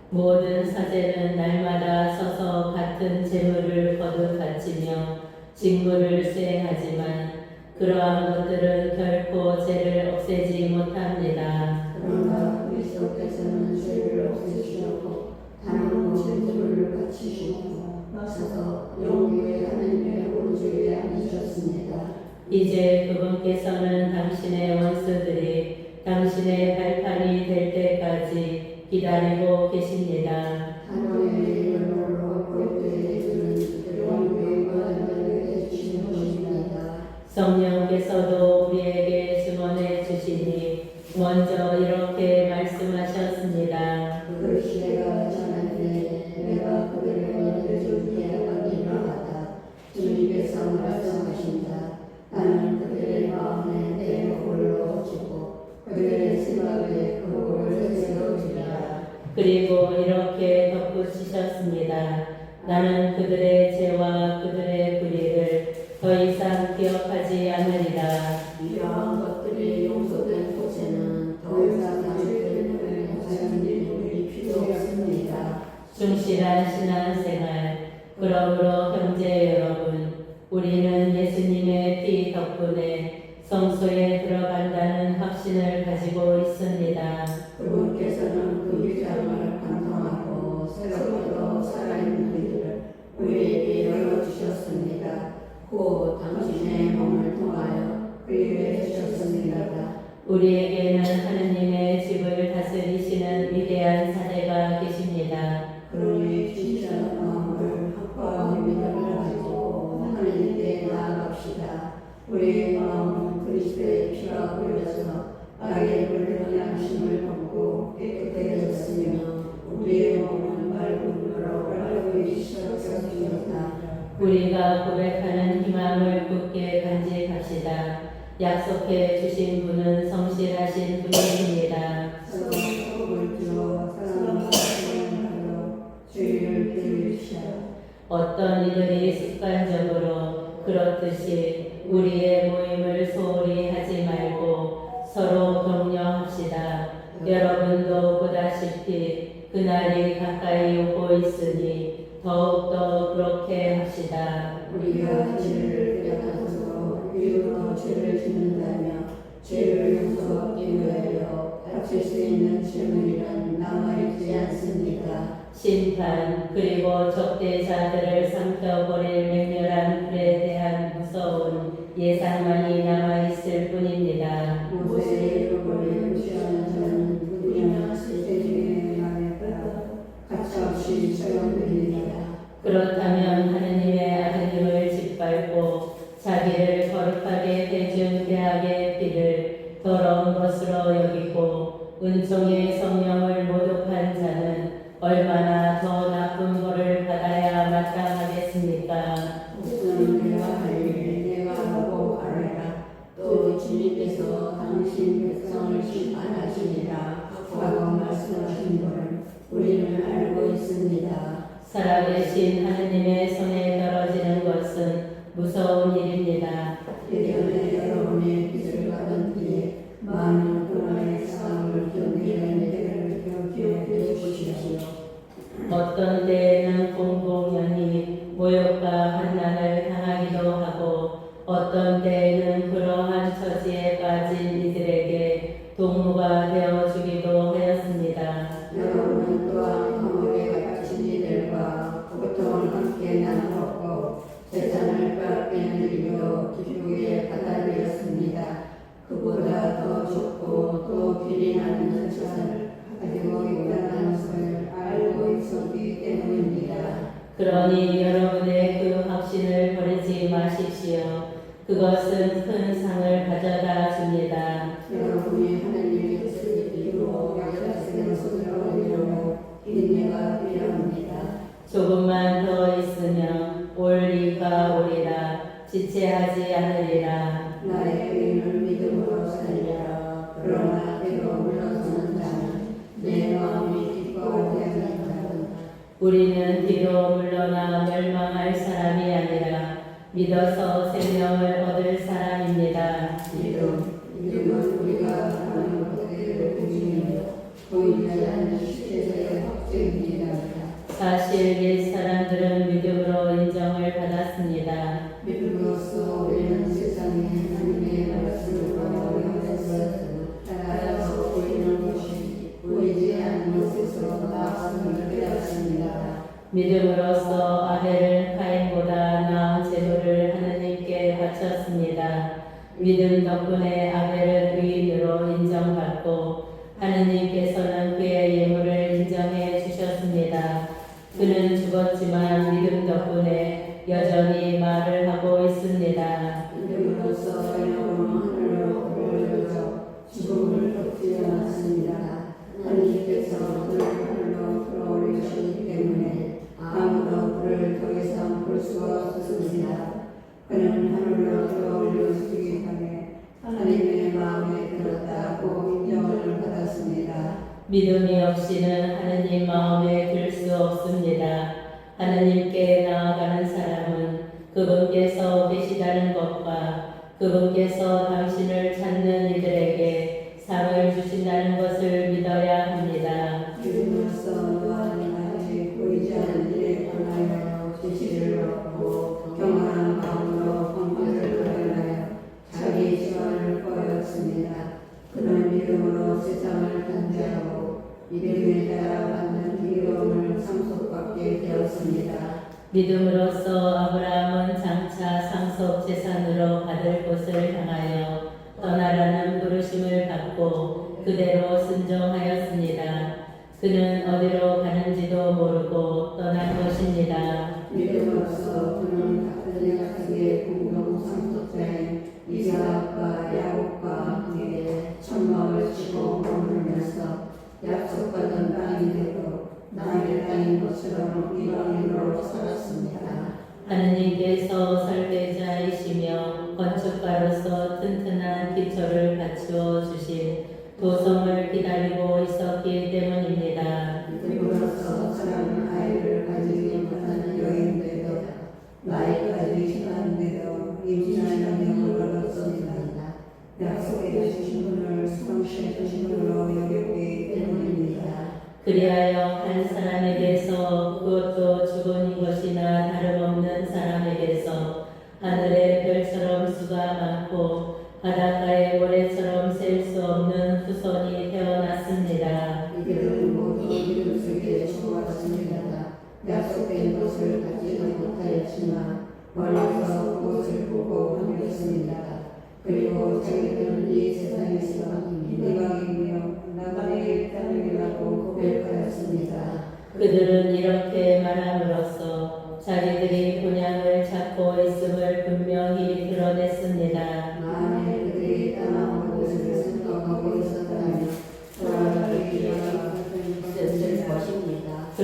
모든 사제는 날마다 서서 같은 제물을 거듭 바치며 직무를 수행하지만 그러한 것들은 결코 죄를 없애지 못합니다. 그러나 그리스도께서는 죄를 없애시려고 단 한 번 제물을 바치시고 나서서 영구의 하나님의 오른쪽에 앉으셨습니다. 이제 그분께서는 당신의 원수들이 당신의 발판이 될 때까지 기다리고 계십니다. 하나님의 열로로 골때에 주는 이들을 영광을 해주시는 것입니다. 성령께서도 우리에게 증언해 주시니 먼저 이렇게 말씀하셨습니다. 그 시대가 전한데 내가 그들을 너희들 중에 하기로 하다. 주님께서 말씀하신다. 나는 그들의 마음에 내 목을 주고 그들의 생각에 그걸 세워주리라. 그리고 이렇게 덧붙이셨습니다. 나는 그들의 죄와 그들의 불의를 더 이상 기억하지 않으리라. 이러한 것들이 용서된 곳에는 더 이상 죄를 하는 일이 필요 없습니다. 충실한 신앙생활. 그러므로 형제 여러분, 우리는 예수님의 피 덕분에 성소에 들어간다는 확신을 가지고 있습니다. 그분께서는 그 위장을 관통하고 새롭게 살아있는 이들을 우리에게 열어주셨습니다. 곧 당신의 몸을 통하여 그에게 주셨습니다. 우리에게는 하느님의 집을 다스리시는 위대한 사제가 계십니다. 그러니 진실한 마음을 확고한 믿음을 가지고 하나님께 나아갑시다. 우리의 마음은 그리스도의 피가 흘려서 악의 물론 양심을 벗고 깨끗해졌으며 우리의 몸은 맑은 물로 알고 시작했습니다. 우리가 고백하는 희망을 굳게 간직합시다. 약속해 주신 분은 성실하신 분이십니다. 성을 주어 사랑하여 죄를 기울이시오. 어떤 이들이 습관적으로 그렇듯이 우리의 모임을 소홀히 하지 말고 서로 격려합시다. 여러분도 보다시피 그날이 가까이 오고 있으니 더욱더 그렇게 합시다. 우리가 죄를 깨닫고 이유로 죄를 짓는다며 있는 질문이란 남아있지 않습니다. 심판 그리고 적대자들을 삼켜버릴 맹렬한 불에 대한 무서운 예상만이 남아있을 뿐입니다. 모세의 이름을 무시하는 자는 누구나 세계의 안에 따라 가차없이 처형됩니다. 그렇다면 하느님의 아드님을 짓밟고 자기를 거룩하게 해준 대학의 피를 더러운 것으로 여기고 은총의 성령을 모독한 자는 얼마나 더 나쁜 벌을 받아야 마땅하겠습니까? 목사는 내가 할 일을 내가 하고 하리라. 또 주님께서 당신 백성을 심판하시리라 하고 말씀하신 걸 우리는 알고 있습니다. 살아계신 하느님의 손에 떨어지는 것은 무서운 일입니다. 예전에 여러분의 빚을 받은 뒤에 많은 고난의 싸움을 견디는 이들을 기억해 주십시오. 어떤 때에는 공공연히 모욕과 한난을 당하기도 하고 어떤 때에는 그러한 처지에 빠진 이들에게 동무가 되어주기도 하였습니다. 여러분은 또한 감옥에 갇힌 이들과 고통을 함께 나누었고 재산을 빼앗기는 일도 기쁘게 받아들였습니다. 그보다 더 좋고 또 길이 나는 재산을 가지고 있다는 것을 알고 있었기 때문입니다. 그러니 여러분의 그 확신을 버리지 마십시오. 그것은 큰 상을 가져다 줍니다. 여러분이 하나님의 뜻을 이루어 약속된 손으로 이루고 인내가 필요합니다. 조금만 더 있으면 올 이가 오리라. 지체하지 않으리라. 나의 의인을 믿음으로 살리라. 그러나 내가 물러서는 자는 내 마음이 기뻐하지 않는다. 우리는 뒤로 물러나 멸망할 사람이 아니라 믿어서 생명을 얻을 사람입니다. 믿음은 우리가 하는 것들을 보이며 보이지 않는 실제의 확증입니다. 사실 옛 사람들은 믿음으로 인정을 받았습니다. 믿음으로써 우리는 세상에 하나님의 말씀으로 영생을 따라서 보이는 것이 보이지 않는 것에서 나왔음을 깨닫습니다. 믿음으로써 아벨은 카인보다 나은 제물을 하느님께 바쳤습니다. 믿음 덕분에 아벨은 의인으로 인정받고 하느님께서는 그의 예물을 인정해 주셨습니다. 그는 죽었지만 믿음 덕분에 여전히 말을 하고 있습니다. 믿음으로써 영혼은 하늘로 올려져 죽음을 덮지 않았습니다. 하나님께서 그를 하늘로 끌어올리셨기 때문에 아무도 그를 더 이상 볼 수가 없습니다. 그는 하늘로 끌어올려지기 전에 하나님의 마음에 들었다고 인정을 받았습니다. 믿음이 없이는 하느님 마음에 들 수 없습니다. 하느님께 나아가는 사람은 그분께서 계시다는 것과 그분께서 당신을 찾는 이들에게 상을 주신다는 것을 믿어야 합니다. 믿음으로써 또한 아직 보이지 않는 일에 관하여 지시를 얻고 경건한 마음으로 방법을 발견하여 자기 시간을 보였습니다. 그는 믿음으로 세상을 단죄하고 믿음에 따라 받는 기름을 상속받게 되었습니다. 믿음으로써 아브라함은 장차 상속 재산으로 받을 곳을 향하여 떠나라는 부르심을 받고 그대로 순종하였습니다. 그는 어디로 가는지도 모르고 떠난 것입니다. 믿음으로써 그는 같은 약속의 공동 상속자인 이삭과 야곱과 함께 천막을 치고 머물면서 약속받은 땅인데도 남의 땅인 것처럼 이방인으로 살았습니다. 하느님께서 설계자이시며 건축가로서 튼튼한 기초를 갖추어 주신 도성을 기다리고 있었기 때문입니다. 믿음으로써 사람은 아이를 가지지 못하는 여인데도 나이까지 지났는데도 임신할 능력을 얻었습니다. 약속해 주신 분을 성실해 주신 분으로 여겼기 때문입니다. 그리하여 한 사람에게서 그것도 죽은 것이나 다름없는 사람에게서 하늘의 별처럼 수가 많고 바닷가의 모래처럼 셀 수 없는 후손이 태어났습니다.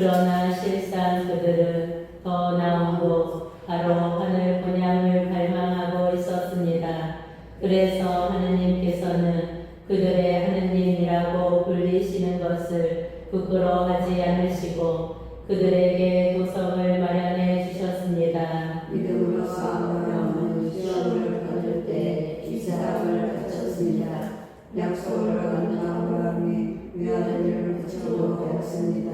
그러나 실상 그들은 더 나은 곳 바로 하늘 본향을 갈망하고 있었습니다. 그래서 하느님께서는 그들의 하느님이라고 불리시는 것을 부끄러워하지 않으시고 그들에게 도성을 마련해 주셨습니다. 믿음으로 아브라함은 시험을 받을 때 이삭을 바쳤습니다. 약속을 받은 아브라함이 외아들을 바쳐도 되었습니다.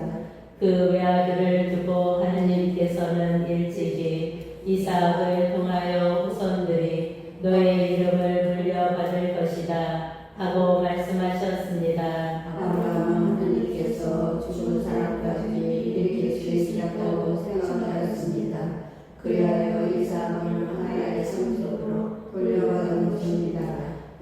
그 외아들을 두고 하느님께서는 일찍이 이삭을 통하여 후손들이 너의 이름을 불려받을 것이다 하고 말씀하셨습니다. 아브라함은 하나님께서 죽은 사람까지 일으킬 수 있다고 생각하였습니다. 그리하여 이삭을 하나의 성소로 돌려받은 것입니다.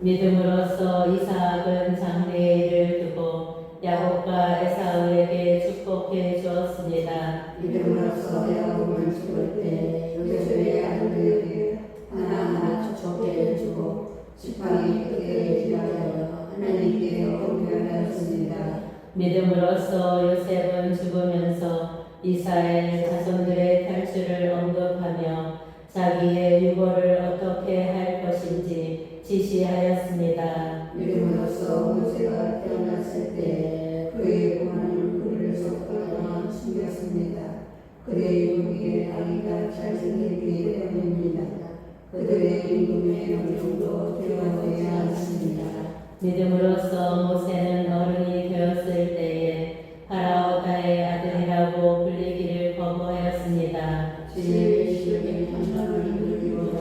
믿음으로써 이삭은 장래의 일을 두고 야곱과 에사우에게 축복해 주었습니다. 믿음으로써 야곱을 죽을 때 요셉의 아들에게 하나하나 축복해 주고 지팡이 끝에 지나가여 하나님께 공개하였습니다. 믿음으로써 요셉은 죽으면서 이스라엘 자손들의 탈출을 언급하며 자기의 유고를 어떻게 할 것인지 지시하였습니다. 믿음으로써 모세가 태어났을 때 그의 고난을 그를 속하여 숨겼습니다. 그의 유혹에 아기가 잘생겼기 때문입니다. 그들의 임금의 명령도 되어야 않습니다. 믿음으로써 모세는 어른이 되었을 때에 파라오다의 아들이라고 불리기를 거부하였습니다. 진리의 시력의 판단을 누리고자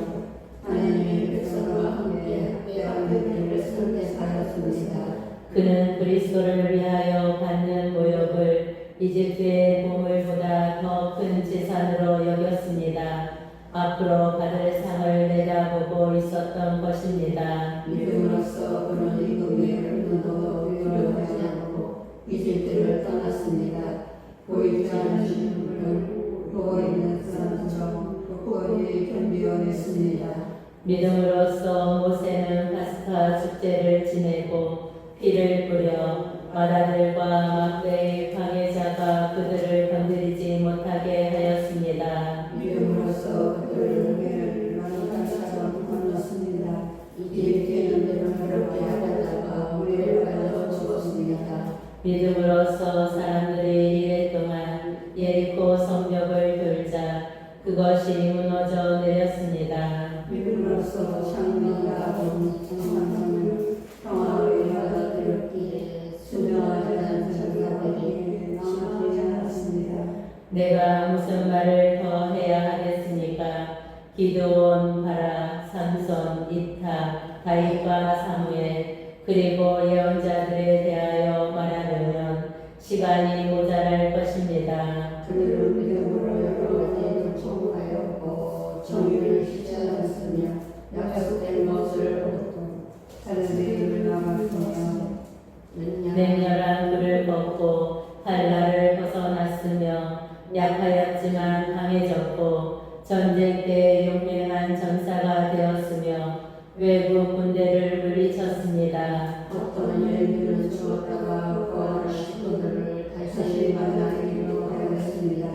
하나님의 백성과 함께 합배하는 일을 선택하였습니다. 그는 그리스도를 위하여 받는 모욕을 이집트의 보물보다 더 큰 재산으로 여겼습니다. 앞으로 받을 상을 내다보고 있었던 것입니다. 믿음으로써 그는 임금의 명령도 두려워하지 않고 이집트를 떠났습니다. 보이지 않으시는 분을 보고 있는 사람처럼 굳건히 견디어냈습니다. 믿음으로써 모세는 파스카 축제를 지내고 피를 뿌려 마라들과 막대의 방해자가 그들을 건드리지 못하게 하였습니다. 믿음으로써 그들을 멸망한처럼 건넜습니다. 이집트는 그를 어렵게 하다가 물에 빠져 죽었습니다. 믿음으로써 사람들이 이래 동안 예리코 성벽을 돌자 그것이 무너져 내렸습니다. 믿음으로써 창조가 정상을 평화를 받아들였기에 순종하지 않은 자들에게 망하지 않았습니다. 내가 무슨 말을 더 해야 하겠습니까? 기드온, 바라, 삼손, 이타, 다윗과 사무엘 그리고 예언자들에 대하여 말하려면 시간이 모자랄 것입니다. 그들은 믿음으로 여러 가지 청구하였고 정의를 지지 않았으며 약속된 것을 얻고 자기들을 남았으며 맹렬한 불을 걷고 한라를 벗어났으며 약하였지만 강해졌고 전쟁 때 용맹한 전사가 되었으며 외국 군대를 물리쳤습니다. 어떤 여인들은 죽었다가 부활한 식구들을 다시 만나기로 하였습니다.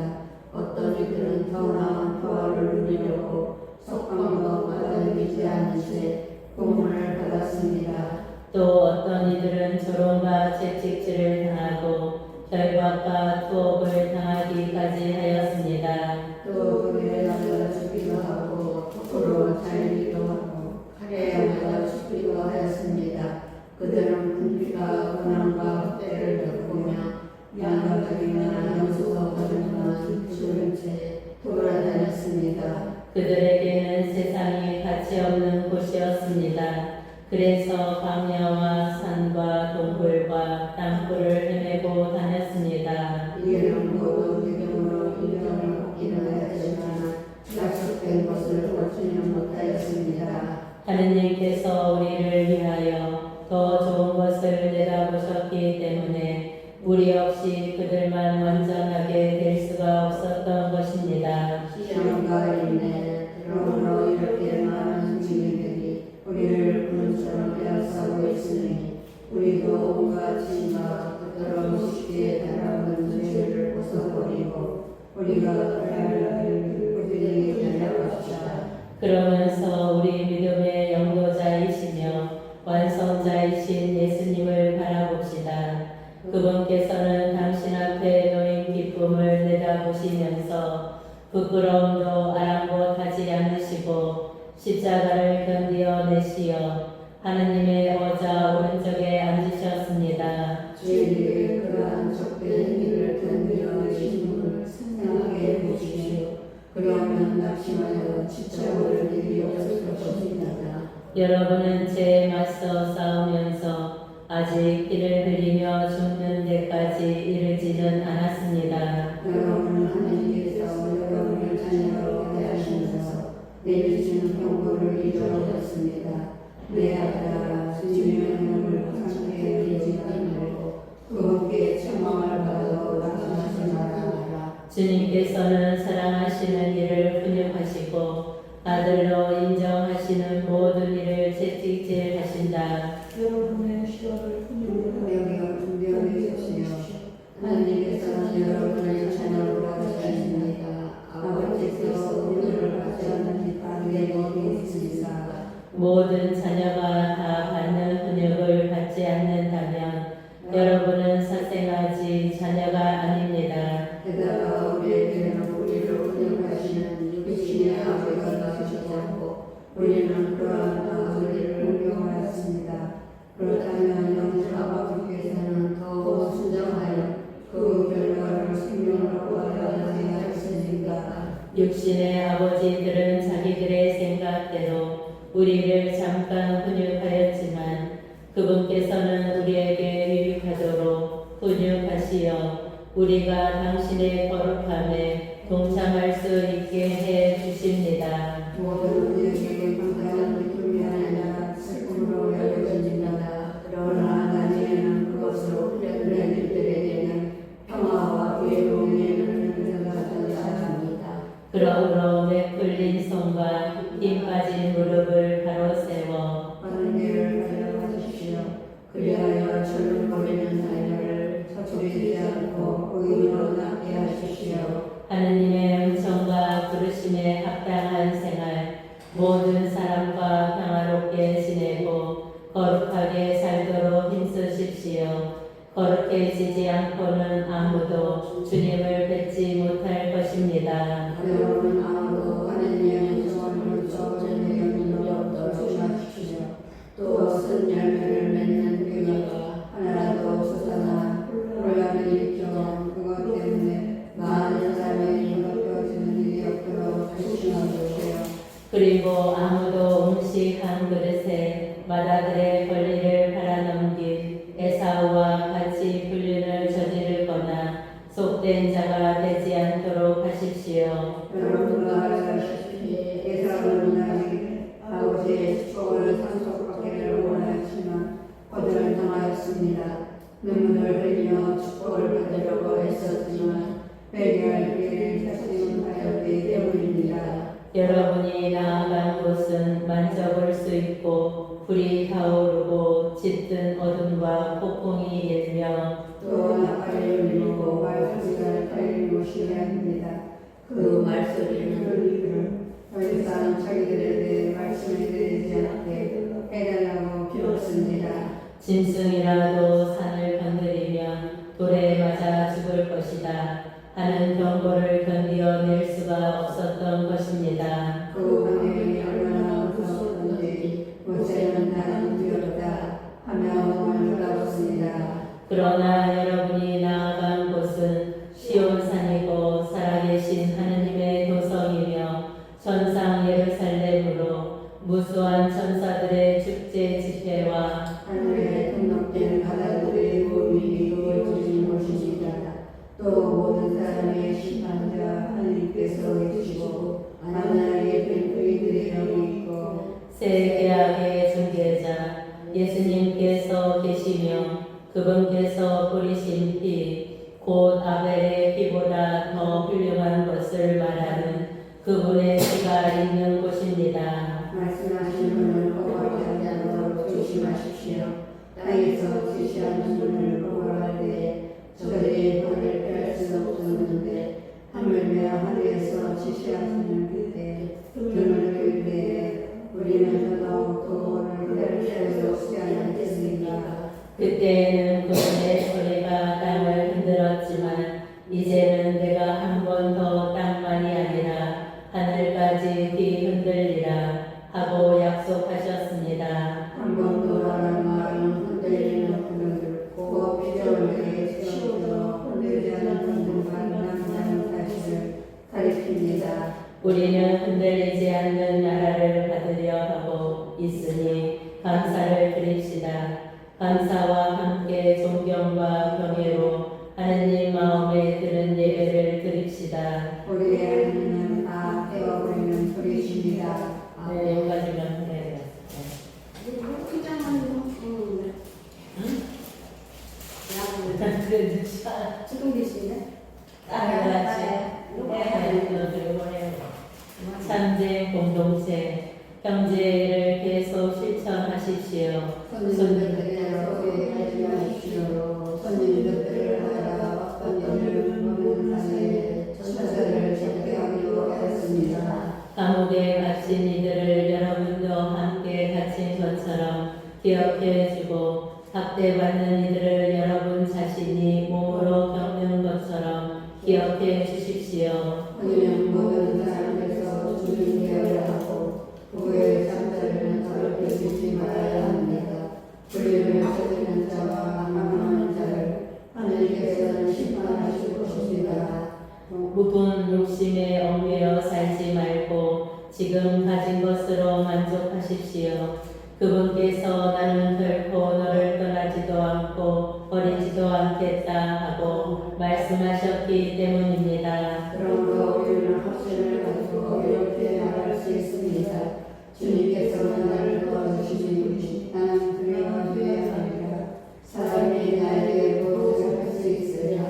어떤 이들은 더 나은 부활을 누리려고 석방도 받아들이지 않은 채 고문을 받았습니다. 또 어떤 이들은 조롱과 채찍질을 당하고 결박과 투옥을 당하기까지 하였습니다. 또 그들의 남자가 죽기도 하고 거꾸로 잘리기도 하고 칼에 맞아 죽기도 하였습니다. 그들은 군비가 고난과 학대를 겪으며 양가적이나 영수가 받은 죽은 채 돌아다녔습니다. 그들에게는 세상이 가치 없는 곳이었습니다. 그래서 광야와 산과 동굴과 땅굴을 헤매고 다녔습니다. 이에는 모두 믿음으로 인정을 받기는 하였지만 약속된 것을 얻지는 못하였습니다. 하느님께서 우리를 위하여 더 좋은 것을 내다보셨기 때문에 우리 없이 그들만 완전하게 될 수가 없었던 것입니다. 시험과 인내, 그러므로 이렇게 많은 증인들이 우리를 구름처럼 빼앗아고 있으니 우리도 온갖 짐과 그처럼 쉽게 따라오는 죄를 벗어버리고 성자이신 예수님을 바라봅시다. 그분께서는 당신 앞에 놓인 기쁨을 내다보시면서 부끄러움도 아랑곳하지 않으시고 십자가를 견디어내시어 하느님의 보좌 오른쪽에 앉으셨습니다. 저희에게 그러한 적된 일을 견디어내신 분을 생각해 보십시오. 그러면 낙심하여 지쳐버릴 일이 없을 것입니다. 여러분은 죄에 맞서 싸우면서 아직 피를 흘리며 죽는 데까지 이르지는 않았습니다. 여러분은 하나님께서 여러분을 자녀로 대하시면서 내리시는 경고를 이루어졌습니다. 내 아들아, 주님의 이름을 함께 믿지 말고 그분께 책망을 받아 낙심하지 말아라. 주님께서는 사랑하시는 이를 훈육하시고 아들로 인정하시는 모든 일을 채찍질하신다. 여러분의 시험을 여기가 준비하십시오. 하나님께서는 여러분을 자녀로 받으십니다. 아버지께서 오늘을 받지 않는 기판에 먹이십니다. 모든 자녀가 다 받는 훈육을 받지 않는다면 여러분은 사생아지 자녀가 아닙니다. 게다가 우리에게는 우리를 훈육하시는 육신의 아버지가 계시고 우리는 그러한 아버지를 존경하였습니다. 그렇다면 영신 아버지께서는 더욱 순정하여 그 결과를 생명으로 받아야 하였으니까. 육신의 아버지들은 자기들의 생각대로 우리를 잠깐 훈육하였지만 그분께서는 우리에게 유익하도록 훈육하시어 우리가 당신의 거룩함에 동참할 수 있게 해 주십니다. 모든 우리에게 평가하는 기쁨이 아니라 슬픔으로 여겨집니다. 그러나 나중에는 그것으로 훈련된 일들에게는 평화와 외로움에는 생각합니다. 그러므로 매풀린 손과 힘 빠진 무릎을 바로 세워 하는 일을 가져가십시오. 그리하여 절름거리는 자녀를 서투르지 않고 의로 낫게 하십시오. 하느님의 은총과 부르심에 합당한 생활 모든 사람과 평화롭게 지내고 거룩하게 살도록 힘쓰십시오. 거룩해지지 않고는 아무도 주님을 뵙지 못할 것입니다. 여러분 아무도 하나님의 소원을 쫓아내는 노력도 조심하십시오. 또 쓴 열매를 맺는 그녀가 하나라도 솟아나 혼란을 일으켜 그것 때문에 많은 사람이 벗겨지는 일이 없도록 조심하십시오. 그리고 아무도 음식 한 그릇에 마다들의 권리를 팔아넘긴 에사우와 같이 불륜을 저지르거나 속된 자가 되지 않도록 하십시오. 여러분과 아시다시피 에사우는 아직 아버지의 축복을 상속받기를 원하였지만 거절당하였습니다. 눈물을 흘리며 축복을 받으려고 했었지만 회개할 길을 작심하였기 때문입니다. 여러분이 나아간 곳은 만져볼 수 있고 불이 타오르고 짙은 어둠과 폭풍이 일며 또 나팔이 울리고 말소리가 들리는 곳이어야 합니다. 그 말소리는 더 이상 자기들에게 말씀을 드리지 않게 해달라고 빌었습니다. 짐승이라도 산을 건드리면 돌에 맞아 죽을 것이다 하는 경고를 견디어낼 수가 없었던 것입니다. 그 방향이 얼마나 무서웠던지 모세는 나는 두렵다 하며 몸을 따랐습니다. 그러나 여러분이 나아간 곳은 시온산이고 살아계신 하느님의 도성이며 천상 예루살렘으로 무수한 천사들의 축제 집회와 하늘에 등록된 바다들의 몸이 이루어진 곳입니다. 또 모든 사람의 심판자 하나님께서 계시고 만나게 된 그이들의 영이 있고 새 계약의 중개자 예수님께서 계시며 그분께서 뿌리신 피 곧 아벨의 피보다 더 훌륭한 것을 말하는 그분의 피가 있는 곳입니다. 말씀하신 분을 거부하지 않도록 조심하십시오. 땅에서 지시하는 분을 거부할 때에 저들이 벌을 피할 수 없었는데 하물며 하늘에서 지시하시는 그때 등을 들 때에 우리는 그동안 그를 세우지 않았습니까? 그때에는 그분의 소리가 땅을 흔들었지만 이제는 내가 한 번 더 땅만이 아니라 하늘까지 뒤흔들리라 하고 약속하셨습니다. 한 번 더라는 말은 흔들리는 분을 곧 비전을 치우쳐 흔들지 않는 분들만 남는 사실을 가리킵니다. 우리는 흔들리지 않는 나라를 받으려 하고 있으니 감사를 드립시다. 감사와 함께 존경과 경외로 하느님 마음에 드는 예배를 드립시다. 우리의 하나님은 다 태워버리는 분이십니다. 네, 여기까지만 해야 돼요. 그 지금 계시네? 같이 참된 공동체 경제를 계속 실천하십시오. 손님들에게 소개하지 마십시오. 손님들을 하여 어떤 일을 먹는 사이에 천사를 제패하기로 하였습니다. 감옥에 갇힌 이들을 여러분도 함께 갇힌 것처럼 기억해주고 학대받는 이들을 여러분 자신이 몸으로 겪는 것처럼 기억해 주십시오. 우리는 모든 사람에서 주님 대화를 하고 그의 상자를 더럽혀주지 말아야 합니다. 우리를 속이는 자와 망하는 자를 하나님께서는 심판하실 것입니다. 무분 욕심에 얽매여 살지 말고 지금 가진 것으로 만족하십시오. 그분께서 나는 결코 너를 떠나지도 않고 버리지도 않겠다 하고 말씀하셨기 때문입니다. 그러므로 우리는 확신을 가지고 이렇게 말할 수 있습니다. 주님께서는 나를 도와주시니 나는 두려워하지 않으리라. 사람이 나에게 무엇을 할 수 있으랴.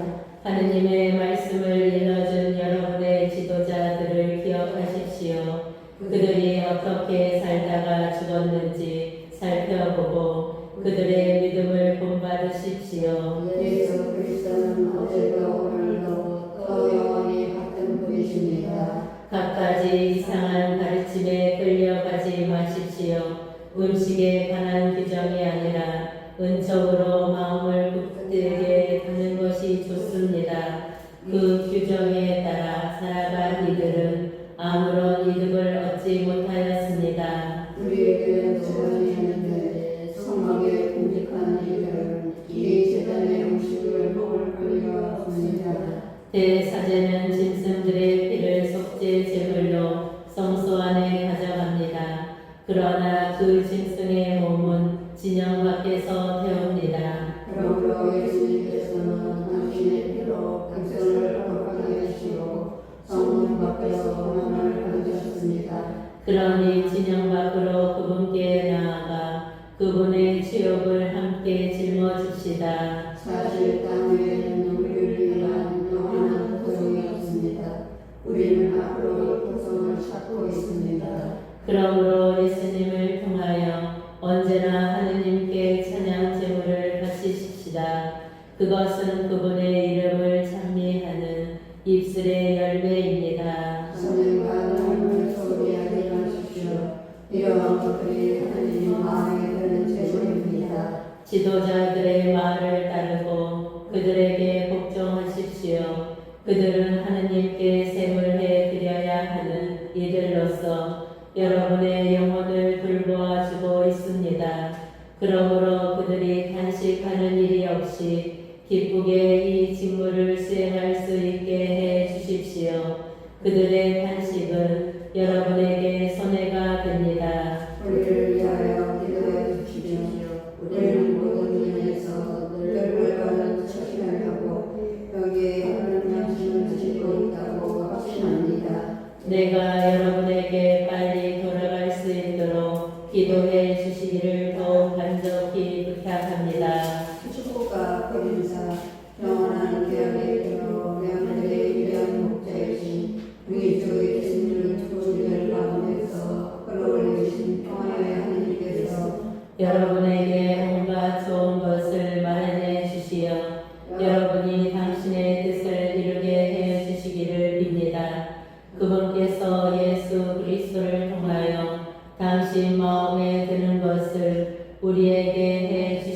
하느님의 말씀을 일러준 여러분의 지도자들을 기억하십시오. 그들이 어떻게 살다가 죽었는지 살펴보고 그들의 믿음을 본받으십시오. 예수 그리스도는 어제도 오늘도 또 영원히 같은 분이십니다. 갖가지 이상한 가르침에 끌려가지 마십시오. 음식에 관한 규정이 아니라 은총으로 마음을 굳게 하는 것이 좋습니다. 그 규정에 따라 살아간 이들은 아무런 이득을 얻지 못하였습니다. 우리에게는 재단이 있는데 성막에 공직한 이들은 이 재단의 음식을 먹을 권리가 없습니다. 대사제는 짐승들의 피를 속죄 제물로 성소 안에 가져갑니다. 그러나 그 짐승의 몸은 진영 밖에서 태웁니다. 그러므로 예수님께서는 당신의 피로 백성을 거룩하게 하시고 성문 밖에서 만을 가두셨습니다. 그러니 진영 밖으로 그분께 나아가 그분의 치욕을 함께 짊어집시다. 사실 땅 위에는 우리를 위한 영원한 고통이 없습니다. 우리는 앞으로 고통을 찾고 있습니다. 그러므로 예수님을 통하여 언제나 하느님께 찬양 제물을 바치십시다. 그것은 그분의 이름을 찬미하는 입술의 열매입니다. 선생과 나를 소리하지 마십시오. 이러한 것들이 하나님 마음에 드는 제물입니다. 지도자들의 말을 따르고 그들에게 복종하십시오. 그들은 하느님께 제물해 드려야 하는 이들로서 여러분의 영혼을 돌보아 주고 있습니다. 그러므로 그들이 단식하는 일이 없이 기쁘게 이 직무를 수행할 수 있게 해 주십시오. 그들의 단식은 여러분에게 손해가 됩니다. 우리를 위하여 기도해 주십시오. 우리는 모든 면에서 늘 올바른 처신을 하고 여기에 하는 양심을 지키고 있다고 확신합니다. 내가 여러분에게 빨리 돌아갈 수 있도록 기도해 주시기를 더 간절히 부탁합니다. 축복과 그림사 영원한 기억의 기로 명들의 위대한 목자이신 우리 주 예수님을 조직을 가운데서 끌어올리신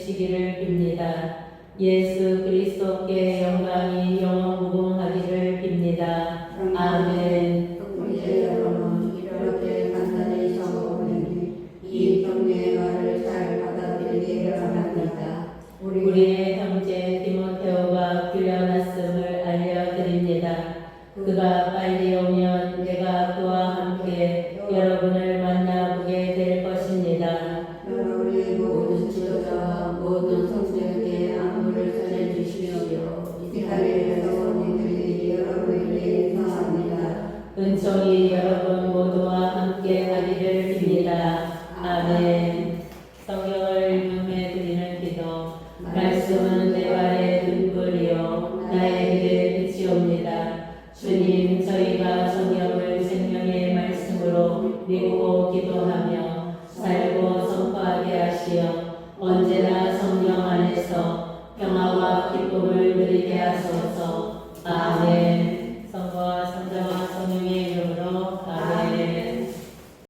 주시기를 빕니다. 예수 그리스도께 영광이 영원 무궁하기를 빕니다. 아멘. 형제 여러분, 이렇게 간단히 적어보니 이 경례의 말을 잘 받아들이기를 바랍니다. 우리의 형제 디모데오가 귀려났음을 알려드립니다. 그가 빨리 오면 내가 그와 함께 여러분을 만나보게 될 것입니다. 여러분의 모든 지도자와 모든 성도에게 안부를 전해주십시오. 이스라엘에서 우리들이 여러분에게 인사합니다. 은총이 여러분 모두와 함께 하기를 빕니다. 아멘. 성경을 읽음에 드리는 기도. 말씀은 내 발의 등불이요 나의 길의 빛이옵니다. 주님, 저희가 성경을 생명의 말씀으로 믿고 기도하며 살고 선포하게 하시어 언제나 성령 안에서 평화와 기쁨을 누리게 하소서. 아멘. 성부와 성자와 성령의